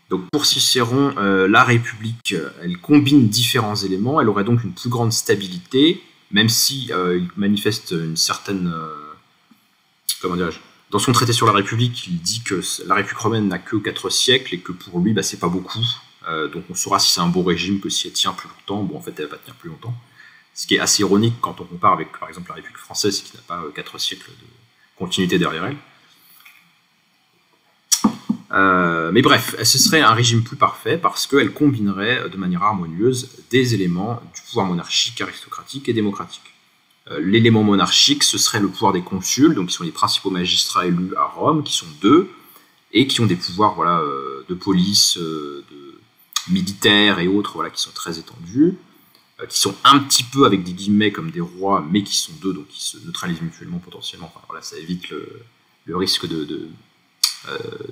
[SPEAKER 1] Donc pour Cicéron, la République, elle combine différents éléments, elle aurait donc une plus grande stabilité, même si il manifeste une certaine... comment dirais-je, dans son traité sur la République, il dit que la République romaine n'a que 4 siècles et que pour lui, c'est pas beaucoup. Donc on saura si c'est un bon régime que si elle tient plus longtemps. Bon, en fait, elle va pas tenir plus longtemps. Ce qui est assez ironique quand on compare avec, par exemple, la République française qui n'a pas 4 siècles de continuité derrière elle. Mais bref, ce serait un régime plus parfait parce qu'elle combinerait de manière harmonieuse des éléments du pouvoir monarchique, aristocratique et démocratique. L'élément monarchique, ce serait le pouvoir des consuls, donc qui sont les principaux magistrats élus à Rome, qui sont 2, et qui ont des pouvoirs de police, de militaires et autres, qui sont très étendus, qui sont un petit peu avec des guillemets comme des rois, mais qui sont 2, donc qui se neutralisent mutuellement potentiellement. Enfin, ça évite le risque de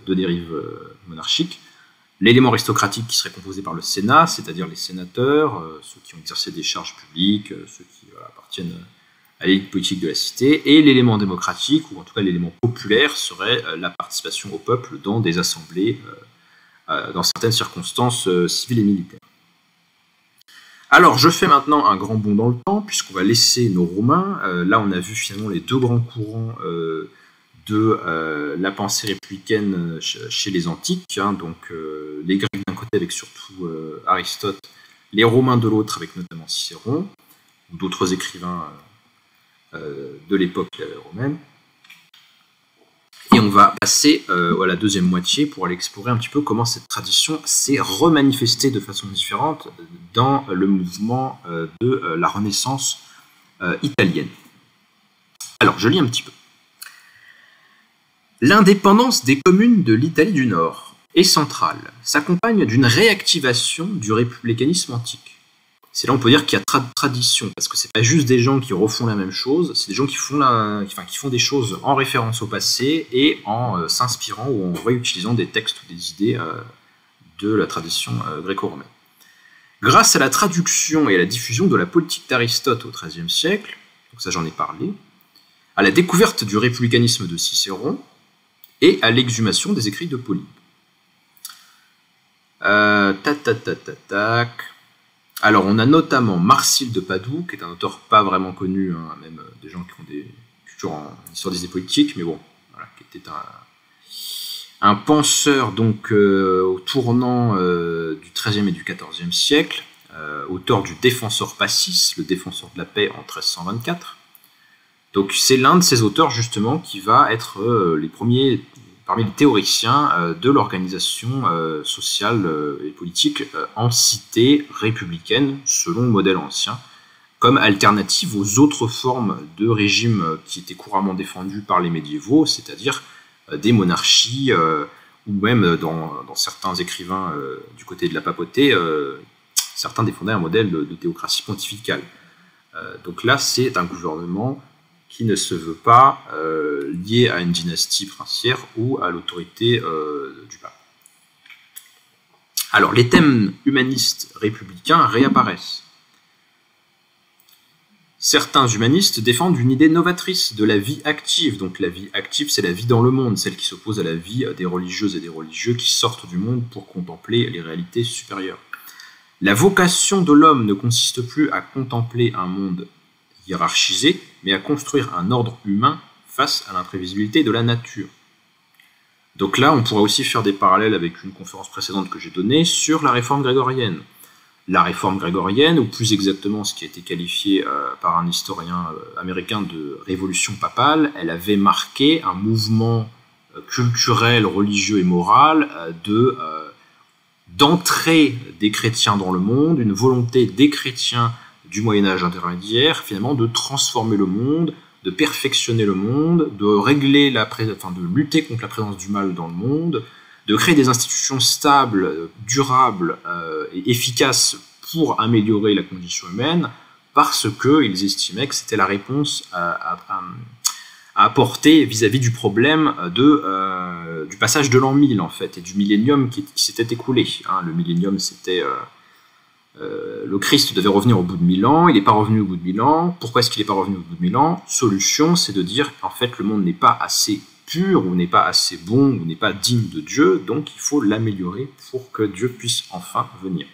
[SPEAKER 1] dérive monarchique. L'élément aristocratique qui serait composé par le Sénat, c'est-à-dire les sénateurs, ceux qui ont exercé des charges publiques, ceux qui appartiennent à l'élite politique de la cité, et l'élément démocratique, ou en tout cas l'élément populaire, serait la participation au peuple dans des assemblées, dans certaines circonstances civiles et militaires. Alors, je fais maintenant un grand bond dans le temps, puisqu'on va laisser nos Romains. Là, on a vu finalement les 2 grands courants de la pensée républicaine chez les antiques, donc les Grecs d'un côté avec surtout Aristote, les Romains de l'autre avec notamment Cicéron, ou d'autres écrivains de l'époque romaine. Et on va passer à la deuxième moitié pour aller explorer un petit peu comment cette tradition s'est remanifestée de façon différente dans le mouvement de la Renaissance italienne. Alors, je lis un petit peu. L'indépendance des communes de l'Italie du Nord et centrale s'accompagne d'une réactivation du républicanisme antique. C'est là on peut dire qu'il y a tradition, parce que c'est pas juste des gens qui refont la même chose, c'est des gens qui font des choses en référence au passé et en s'inspirant ou en réutilisant des textes ou des idées de la tradition gréco-romaine. Grâce à la traduction et à la diffusion de la politique d'Aristote au XIIIe siècle, donc ça j'en ai parlé, à la découverte du républicanisme de Cicéron et à l'exhumation des écrits de Polybe. Alors, on a notamment Marsile de Padoue, qui est un auteur pas vraiment connu, même des gens qui ont des cultures en histoire des idées politiques, mais bon, qui était un penseur donc au tournant du XIIIe et du XIVe siècle, auteur du Défensor Pacis, le défenseur de la paix en 1324. Donc, c'est l'un de ces auteurs justement qui va être les premiers parmi les théoriciens de l'organisation sociale et politique en cité républicaine, selon le modèle ancien, comme alternative aux autres formes de régime qui étaient couramment défendues par les médiévaux, c'est-à-dire des monarchies, ou même dans certains écrivains du côté de la papauté, certains défendaient un modèle de théocratie pontificale. Donc là, c'est un gouvernement qui ne se veut pas lié à une dynastie princière ou à l'autorité du pape. Alors, les thèmes humanistes républicains réapparaissent. Certains humanistes défendent une idée novatrice de la vie active. Donc la vie active, c'est la vie dans le monde, celle qui s'oppose à la vie des religieuses et des religieux qui sortent du monde pour contempler les réalités supérieures. La vocation de l'homme ne consiste plus à contempler un monde hiérarchisé, mais à construire un ordre humain face à l'imprévisibilité de la nature. Donc là, on pourrait aussi faire des parallèles avec une conférence précédente que j'ai donnée sur la réforme grégorienne. La réforme grégorienne, ou plus exactement ce qui a été qualifié par un historien américain de révolution papale, elle avait marqué un mouvement culturel, religieux et moral d'entrée des chrétiens dans le monde, une volonté des chrétiens du Moyen-Âge intermédiaire, finalement, de transformer le monde, de perfectionner le monde, de lutter contre la présence du mal dans le monde, de créer des institutions stables, durables et efficaces pour améliorer la condition humaine, parce qu'ils estimaient que c'était la réponse à apporter vis-à-vis du problème du passage de l'an 1000, en fait, et du millénium qui s'était écoulé. Le millénium, c'était... le Christ devait revenir au bout de 1000 ans, il n'est pas revenu au bout de 1000 ans. Pourquoi est-ce qu'il n'est pas revenu au bout de 1000 ans? Solution, c'est de dire en fait le monde n'est pas assez pur, ou n'est pas assez bon, ou n'est pas digne de Dieu, donc il faut l'améliorer pour que Dieu puisse enfin venir.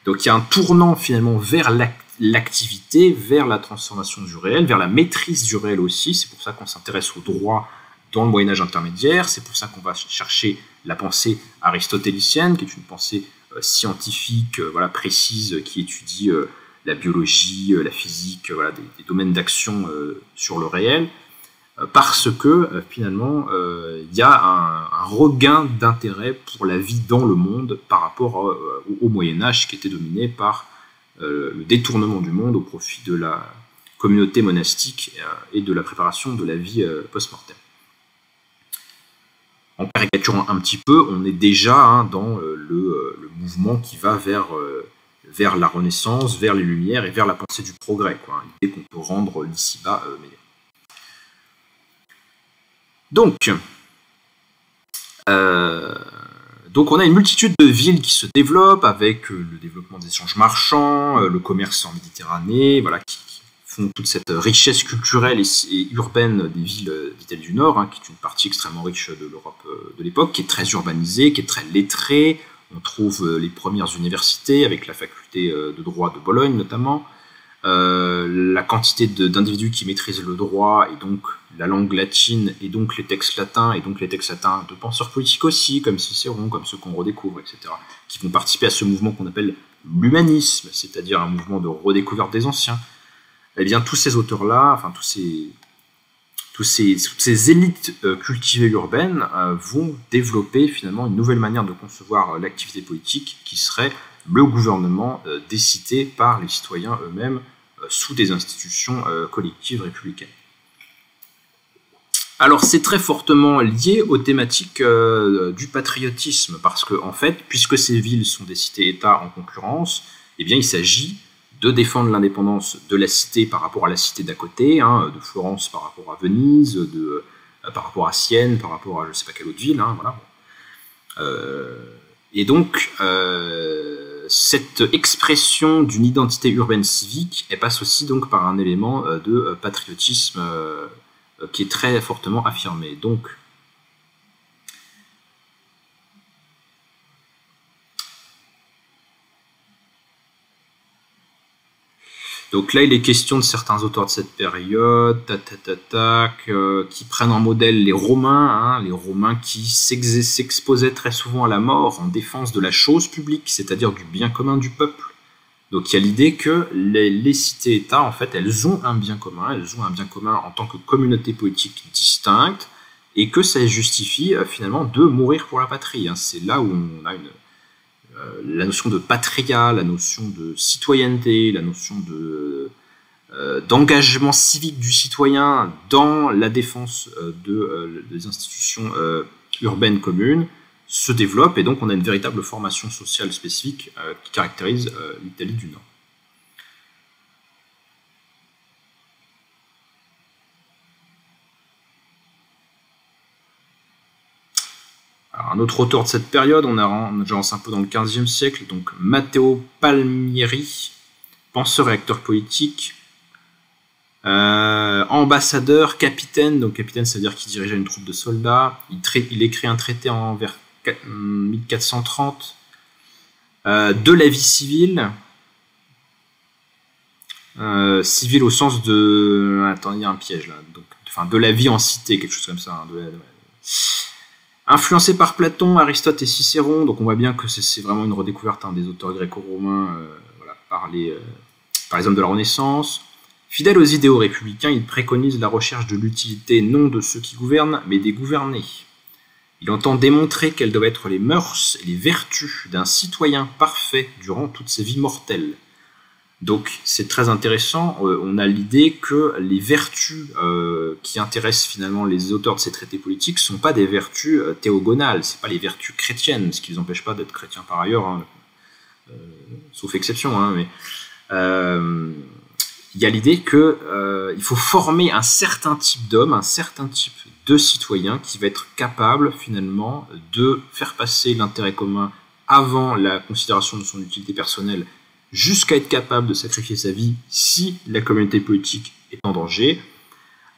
[SPEAKER 1] Donc il y a un tournant finalement vers l'activité, vers la transformation du réel, vers la maîtrise du réel aussi. C'est pour ça qu'on s'intéresse au droit dans le Moyen-Âge intermédiaire, c'est pour ça qu'on va chercher la pensée aristotélicienne, qui est une pensée scientifique, précise, qui étudie la biologie, la physique, des domaines d'action sur le réel, parce que finalement il y a un regain d'intérêt pour la vie dans le monde par rapport au Moyen-Âge, qui était dominé par le détournement du monde au profit de la communauté monastique et de la préparation de la vie post-mortem. En caricaturant un petit peu, on est déjà dans le mouvement qui va vers la Renaissance, vers les Lumières et vers la pensée du progrès, l'idée qu'on peut rendre l'ici-bas meilleur. Donc on a une multitude de villes qui se développent avec le développement des échanges marchands, le commerce en Méditerranée, qui font toute cette richesse culturelle et urbaine des villes d'Italie du Nord, qui est une partie extrêmement riche de l'Europe de l'époque, qui est très urbanisée, qui est très lettrée. On trouve les premières universités avec la faculté de droit de Bologne notamment, la quantité d'individus qui maîtrisent le droit et donc la langue latine et donc les textes latins de penseurs politiques aussi, comme Cicéron, comme ceux qu'on redécouvre, etc., qui vont participer à ce mouvement qu'on appelle l'humanisme, c'est-à-dire un mouvement de redécouverte des anciens. Eh bien, tous ces auteurs-là, toutes ces élites cultivées urbaines vont développer finalement une nouvelle manière de concevoir l'activité politique qui serait le gouvernement des cités par les citoyens eux-mêmes sous des institutions collectives républicaines. Alors c'est très fortement lié aux thématiques du patriotisme, parce que en fait, puisque ces villes sont des cités-États en concurrence, eh bien il s'agit de défendre l'indépendance de la cité par rapport à la cité d'à côté, de Florence par rapport à Venise, par rapport à Sienne, par rapport à je ne sais pas quelle autre ville, et donc cette expression d'une identité urbaine civique, elle passe aussi donc par un élément de patriotisme qui est très fortement affirmé. Donc là, il est question de certains auteurs de cette période, qui prennent en modèle les Romains, les Romains qui s'exposaient très souvent à la mort en défense de la chose publique, c'est-à-dire du bien commun du peuple. Donc il y a l'idée que les cités-États, en fait, elles ont un bien commun en tant que communauté politique distincte, et que ça justifie finalement de mourir pour la patrie. C'est là où on a la notion de patria, la notion de citoyenneté, la notion d'engagement civique du citoyen dans la défense des institutions urbaines communes se développe, et donc on a une véritable formation sociale spécifique qui caractérise l'Italie du Nord. Alors, un autre auteur de cette période, on avance un peu dans le XVe siècle, donc Matteo Palmieri, penseur et acteur politique, ambassadeur, capitaine, donc capitaine ça veut dire qu'il dirigeait une troupe de soldats, il écrit un traité vers 1430 de la vie civile, civile au sens de... Attends, il y a un piège là, de la vie en cité, quelque chose comme ça, influencé par Platon, Aristote et Cicéron, donc on voit bien que c'est vraiment une redécouverte des auteurs gréco-romains par les hommes de la Renaissance. Fidèle aux idéaux républicains, il préconise la recherche de l'utilité non de ceux qui gouvernent, mais des gouvernés. Il entend démontrer quelles doivent être les mœurs et les vertus d'un citoyen parfait durant toute sa vie mortelle. Donc c'est très intéressant, on a l'idée que les vertus qui intéressent finalement les auteurs de ces traités politiques ne sont pas des vertus théogonales, ce n'est pas les vertus chrétiennes, ce qui ne les empêche pas d'être chrétiens par ailleurs, sauf exception, mais il y a l'idée qu'il faut former un certain type d'homme, un certain type de citoyen qui va être capable finalement de faire passer l'intérêt commun avant la considération de son utilité personnelle, jusqu'à être capable de sacrifier sa vie si la communauté politique est en danger.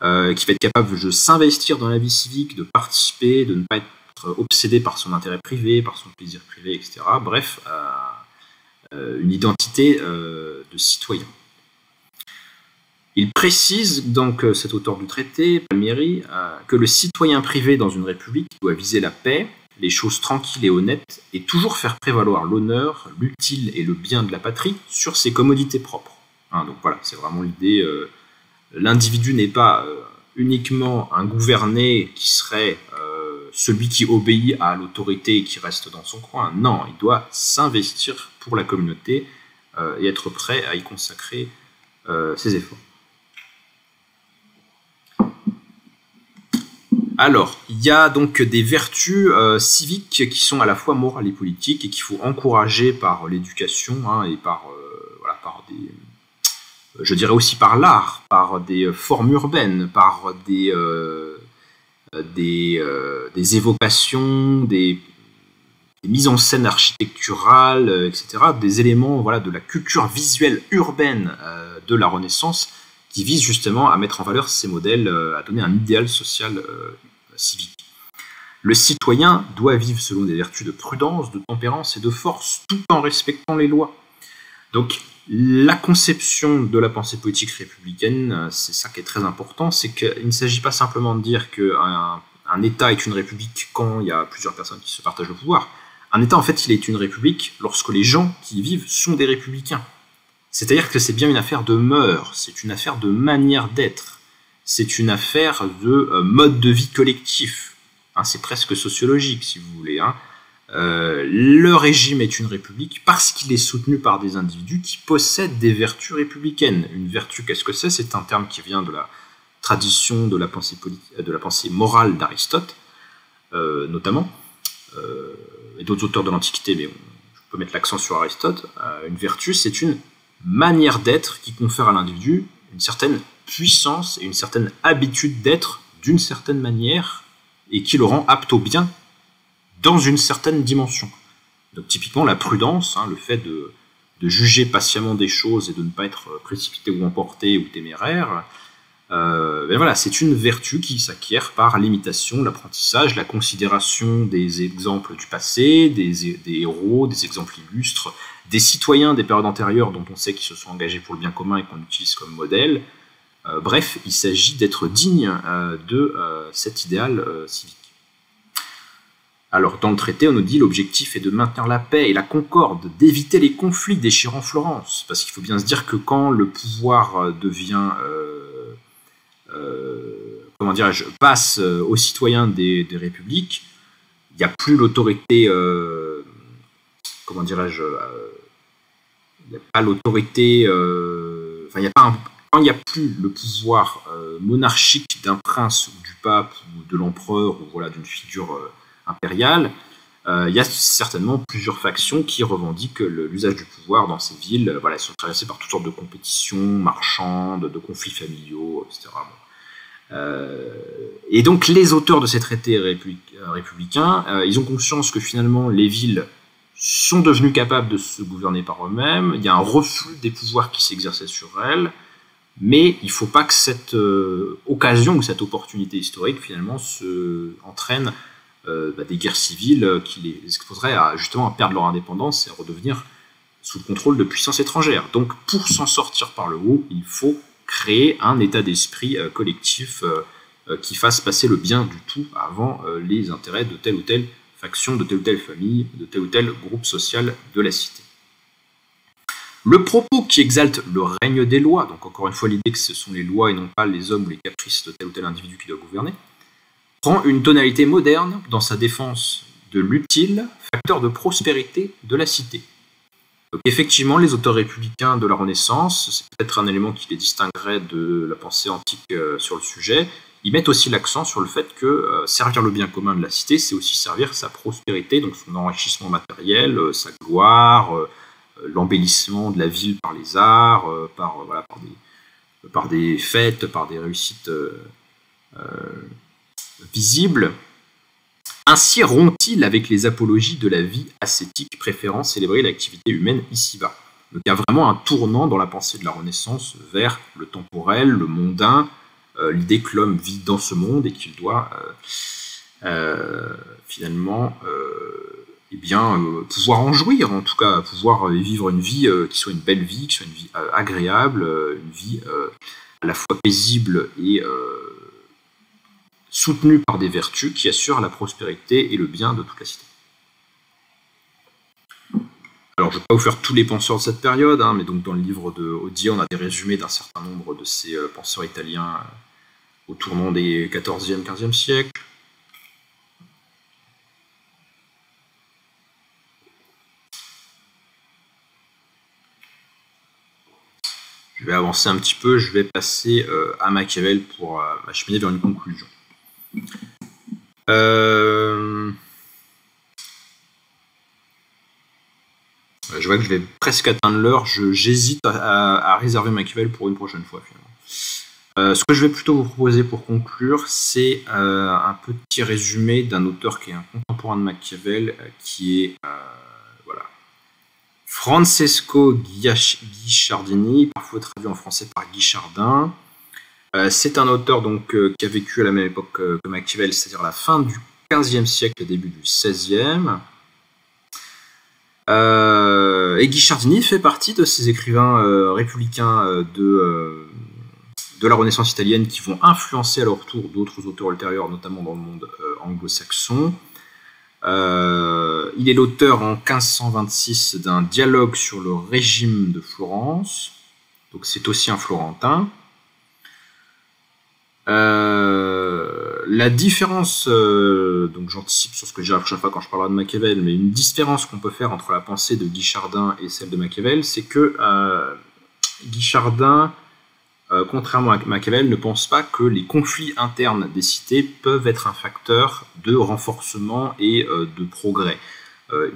[SPEAKER 1] qui va être capable de s'investir dans la vie civique, de participer, de ne pas être obsédé par son intérêt privé, par son plaisir privé, etc. Bref, une identité de citoyen. Il précise donc, cet auteur du traité, Palmieri, que le citoyen privé dans une république doit viser la paix, les choses tranquilles et honnêtes, et toujours faire prévaloir l'honneur, l'utile et le bien de la patrie sur ses commodités propres. Donc voilà, c'est vraiment l'idée. L'individu n'est pas uniquement un gouverné qui serait celui qui obéit à l'autorité et qui reste dans son coin. Non, il doit s'investir pour la communauté et être prêt à y consacrer ses efforts. Alors, il y a donc des vertus civiques qui sont à la fois morales et politiques et qu'il faut encourager par l'éducation et par des... Je dirais aussi par l'art, par des formes urbaines, par des évocations, des mises en scène architecturales, etc., des éléments de la culture visuelle urbaine de la Renaissance qui visent justement à mettre en valeur ces modèles, à donner un idéal social civique. Le citoyen doit vivre selon des vertus de prudence, de tempérance et de force, tout en respectant les lois. Donc, la conception de la pensée politique républicaine, c'est ça qui est très important, c'est qu'il ne s'agit pas simplement de dire qu'un État est une république quand il y a plusieurs personnes qui se partagent le pouvoir. Un État, en fait, il est une république lorsque les gens qui y vivent sont des républicains. C'est-à-dire que c'est bien une affaire de mœurs, c'est une affaire de manière d'être, c'est une affaire de mode de vie collectif. C'est presque sociologique, si vous voulez. Le régime est une république parce qu'il est soutenu par des individus qui possèdent des vertus républicaines. Une vertu, qu'est-ce que c'est ? C'est un terme qui vient de la tradition de la pensée morale d'Aristote, notamment, et d'autres auteurs de l'Antiquité, mais je peux mettre l'accent sur Aristote. Une vertu, c'est une manière d'être qui confère à l'individu une certaine puissance et une certaine habitude d'être d'une certaine manière et qui le rend apte au bien dans une certaine dimension. Donc typiquement la prudence, le fait de juger patiemment des choses et de ne pas être précipité ou emporté ou téméraire, c'est une vertu qui s'acquiert par l'imitation, l'apprentissage, la considération des exemples du passé, des héros, des exemples illustres, des citoyens des périodes antérieures dont on sait qu'ils se sont engagés pour le bien commun et qu'on utilise comme modèle. Bref, il s'agit d'être digne de cet idéal civique. Alors, dans le traité, on nous dit l'objectif est de maintenir la paix et la concorde, d'éviter les conflits déchirant Florence. Parce qu'il faut bien se dire que quand le pouvoir devient, passe aux citoyens des républiques, il n'y a plus l'autorité, il n'y a pas l'autorité, quand il n'y a plus le pouvoir monarchique d'un prince ou du pape ou de l'empereur ou d'une figure impériale, il y a certainement plusieurs factions qui revendiquent l'usage du pouvoir dans ces villes. Elles sont traversées par toutes sortes de compétitions marchandes, de conflits familiaux, etc. Et donc les auteurs de ces traités républicains, ils ont conscience que finalement les villes sont devenues capables de se gouverner par eux-mêmes, il y a un reflux des pouvoirs qui s'exerçaient sur elles, mais il ne faut pas que cette occasion ou cette opportunité historique finalement entraîne des guerres civiles qui les exposeraient justement à perdre leur indépendance et à redevenir sous le contrôle de puissances étrangères. Donc pour s'en sortir par le haut, il faut créer un état d'esprit collectif qui fasse passer le bien du tout avant les intérêts de telle ou telle faction, de telle ou telle famille, de tel ou tel groupe social de la cité. Le propos qui exalte le règne des lois, donc encore une fois l'idée que ce sont les lois et non pas les hommes ou les caprices de tel ou tel individu qui doit gouverner, prend une tonalité moderne dans sa défense de l'utile, facteur de prospérité de la cité. Donc effectivement, les auteurs républicains de la Renaissance, c'est peut-être un élément qui les distinguerait de la pensée antique sur le sujet, ils mettent aussi l'accent sur le fait que servir le bien commun de la cité, c'est aussi servir sa prospérité, donc son enrichissement matériel, sa gloire, l'embellissement de la ville par les arts, par des fêtes, par des réussites visibles. Ainsi rompt-il avec les apologies de la vie ascétique préférant célébrer l'activité humaine ici-bas. Donc il y a vraiment un tournant dans la pensée de la Renaissance vers le temporel, le mondain, l'idée que l'homme vit dans ce monde et qu'il doit finalement pouvoir en jouir, en tout cas pouvoir vivre une vie qui soit une belle vie, qui soit une vie agréable, une vie à la fois paisible et soutenue par des vertus qui assurent la prospérité et le bien de toute la cité. Alors, je ne vais pas vous faire tous les penseurs de cette période, hein, mais donc dans le livre de Odier, on a des résumés d'un certain nombre de ces penseurs italiens au tournant des 14e, 15e siècles. Je vais avancer un petit peu, je vais passer à Machiavel pour m'acheminer vers une conclusion. Je vois que je vais presque atteindre l'heure, j'hésite à réserver Machiavel pour une prochaine fois finalement. Ce que je vais plutôt vous proposer pour conclure, c'est un petit résumé d'un auteur qui est un contemporain de Machiavel, qui est Francesco Guicciardini, parfois traduit en français par Guichardin. C'est un auteur donc, qui a vécu à la même époque que Machiavel, c'est-à-dire la fin du XVe siècle, début du XVIe. Et Guicciardini fait partie de ces écrivains républicains de la Renaissance italienne qui vont influencer à leur tour d'autres auteurs ultérieurs, notamment dans le monde anglo-saxon. Il est l'auteur en 1526 d'un dialogue sur le régime de Florence, donc c'est aussi un Florentin. La différence, donc j'anticipe sur ce que je dirai la prochaine fois quand je parlerai de Machiavel, mais une différence qu'on peut faire entre la pensée de Guichardin et celle de Machiavel, c'est que Guichardin, contrairement à Machiavel, ne pense pas que les conflits internes des cités peuvent être un facteur de renforcement et de progrès.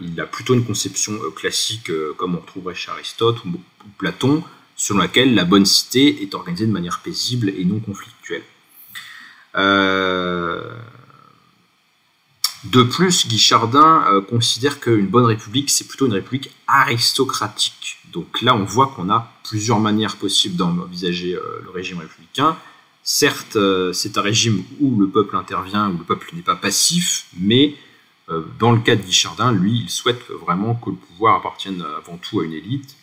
[SPEAKER 1] Il a plutôt une conception classique, comme on retrouverait chez Aristote ou Platon, selon laquelle la bonne cité est organisée de manière paisible et non conflictuelle. De plus, Guichardin considère qu'une bonne république, c'est plutôt une république aristocratique. Donc là, on voit qu'on a plusieurs manières possibles d'envisager le régime républicain. Certes, c'est un régime où le peuple intervient, où le peuple n'est pas passif, mais dans le cas de Guichardin, lui, il souhaite vraiment que le pouvoir appartienne avant tout à une élite.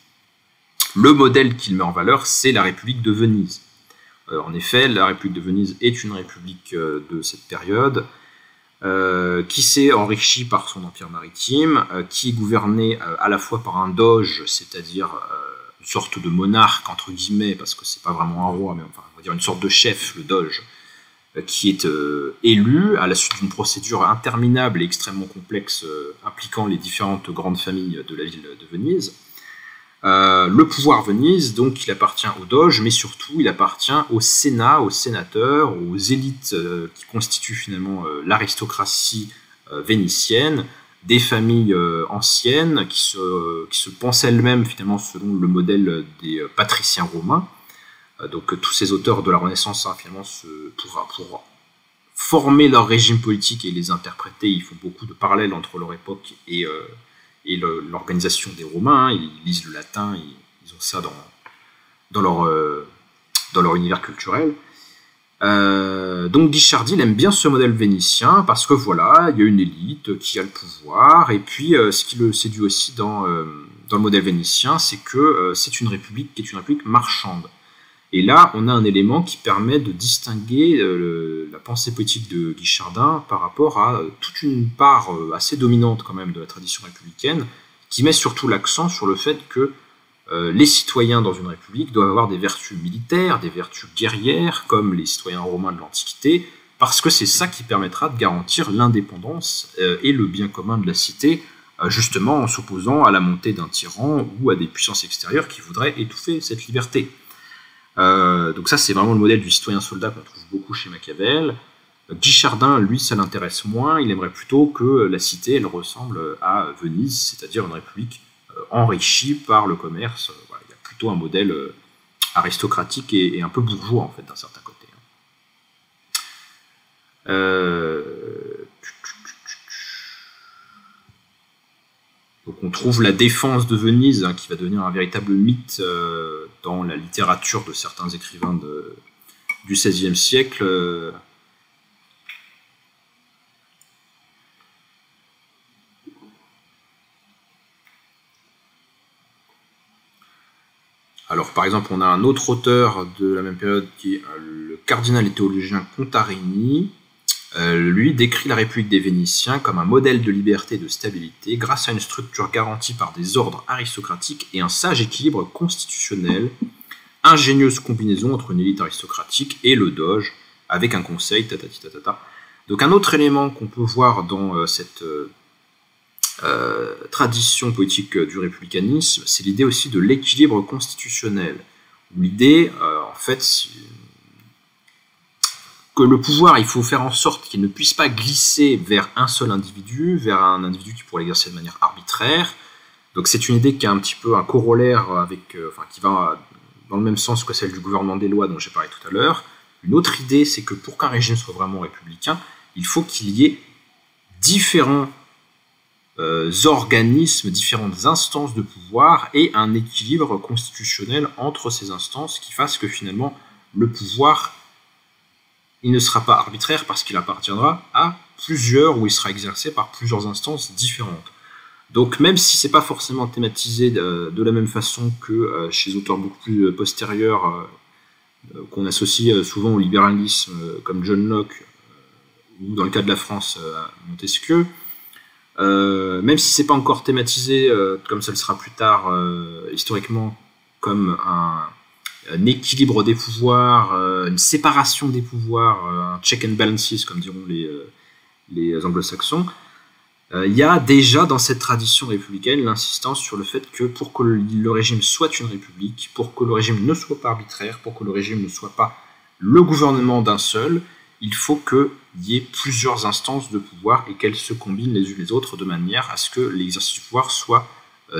[SPEAKER 1] Le modèle qu'il met en valeur, c'est la République de Venise. En effet, la République de Venise est une république de cette période, qui s'est enrichie par son empire maritime, qui est gouvernée à la fois par un doge, c'est-à-dire une sorte de monarque, entre guillemets, parce que c'est pas vraiment un roi, mais enfin, on va dire une sorte de chef, le doge, qui est élu à la suite d'une procédure interminable et extrêmement complexe impliquant les différentes grandes familles de la ville de Venise. Le pouvoir Venise, donc, il appartient au doge, mais surtout, il appartient au Sénat, aux sénateurs, aux élites qui constituent finalement l'aristocratie vénitienne, des familles anciennes qui se pensent elles-mêmes finalement selon le modèle des patriciens romains. Donc tous ces auteurs de la Renaissance, hein, finalement, pour former leur régime politique et les interpréter, ils font beaucoup de parallèles entre leur époque et l'organisation des Romains. Ils lisent le latin, ils ont ça dans leur univers culturel. Donc Guicciardin aime bien ce modèle vénitien parce que voilà, il y a une élite qui a le pouvoir, et puis ce qui le séduit aussi dans le modèle vénitien, c'est que c'est une république qui est une république marchande. Et là, on a un élément qui permet de distinguer la pensée politique de Guicciardin par rapport à toute une part assez dominante quand même de la tradition républicaine, qui met surtout l'accent sur le fait que les citoyens dans une république doivent avoir des vertus militaires, des vertus guerrières, comme les citoyens romains de l'Antiquité, parce que c'est ça qui permettra de garantir l'indépendance et le bien commun de la cité, justement en s'opposant à la montée d'un tyran ou à des puissances extérieures qui voudraient étouffer cette liberté. Donc ça, c'est vraiment le modèle du citoyen soldat qu'on trouve beaucoup chez Machiavel. Guicciardin, lui, ça l'intéresse moins. Il aimerait plutôt que la cité, elle ressemble à Venise, c'est-à-dire une république enrichie par le commerce. Voilà, il y a plutôt un modèle aristocratique et un peu bourgeois, en fait, d'un certain côté. Donc on trouve la défense de Venise, hein, qui va devenir un véritable mythe dans la littérature de certains écrivains du XVIe siècle. Alors, par exemple, on a un autre auteur de la même période qui est le cardinal et théologien Contarini. Lui décrit la République des Vénitiens comme un modèle de liberté et de stabilité grâce à une structure garantie par des ordres aristocratiques et un sage équilibre constitutionnel, ingénieuse combinaison entre une élite aristocratique et le doge, avec un conseil, tatati tatata. Donc un autre élément qu'on peut voir dans cette tradition politique du républicanisme, c'est l'idée aussi de l'équilibre constitutionnel. L'idée, en fait, que le pouvoir, il faut faire en sorte qu'il ne puisse pas glisser vers un seul individu, vers un individu qui pourrait l'exercer de manière arbitraire. Donc c'est une idée qui a un petit peu un corollaire avec, qui va dans le même sens que celle du gouvernement des lois dont j'ai parlé tout à l'heure. Une autre idée, c'est que pour qu'un régime soit vraiment républicain, il faut qu'il y ait différents organismes, différentes instances de pouvoir et un équilibre constitutionnel entre ces instances qui fasse que finalement le pouvoir, il ne sera pas arbitraire parce qu'il appartiendra à plusieurs, ou il sera exercé par plusieurs instances différentes. Donc même si c'est pas forcément thématisé de la même façon que chez les auteurs beaucoup plus postérieurs qu'on associe souvent au libéralisme comme John Locke ou dans le cas de la France Montesquieu, même si c'est pas encore thématisé comme ça le sera plus tard historiquement comme un équilibre des pouvoirs, une séparation des pouvoirs, un check and balances comme diront les anglo-saxons, il y a déjà dans cette tradition républicaine l'insistance sur le fait que pour que le régime soit une république, pour que le régime ne soit pas arbitraire, pour que le régime ne soit pas le gouvernement d'un seul, il faut qu'il y ait plusieurs instances de pouvoir et qu'elles se combinent les unes les autres de manière à ce que l'exercice du pouvoir soit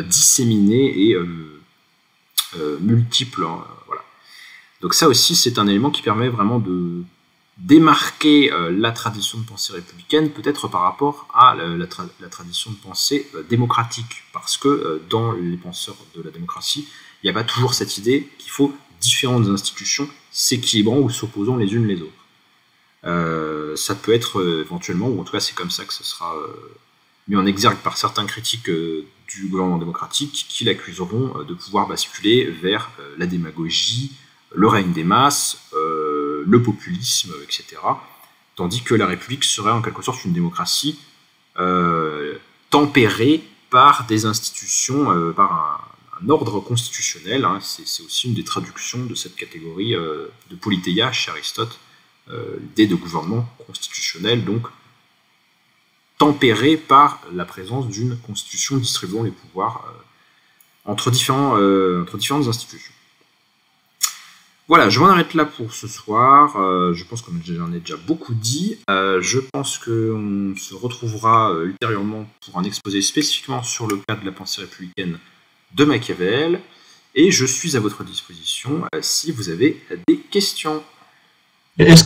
[SPEAKER 1] disséminé et multiple. Voilà. Donc ça aussi, c'est un élément qui permet vraiment de démarquer la tradition de pensée républicaine peut-être par rapport à la tradition de pensée démocratique, parce que dans les penseurs de la démocratie, il n'y a pas toujours cette idée qu'il faut différentes institutions s'équilibrant ou s'opposant les unes les autres. Ça peut être éventuellement, ou en tout cas c'est comme ça que ce sera mis en exergue par certains critiques du gouvernement démocratique qui l'accuseront de pouvoir basculer vers la démagogie, le règne des masses, le populisme, etc. Tandis que la République serait en quelque sorte une démocratie tempérée par des institutions, par un ordre constitutionnel. Hein. C'est aussi une des traductions de cette catégorie de politeia chez Aristote, l'idée de gouvernement constitutionnel, donc tempéré par la présence d'une constitution distribuant les pouvoirs entre différentes institutions. Voilà, je m'en arrête là pour ce soir. Je pense que j'en ai déjà beaucoup dit. Je pense qu'on se retrouvera ultérieurement pour un exposé spécifiquement sur le cas de la pensée républicaine de Machiavel. Et je suis à votre disposition si vous avez des questions.
[SPEAKER 2] Est-ce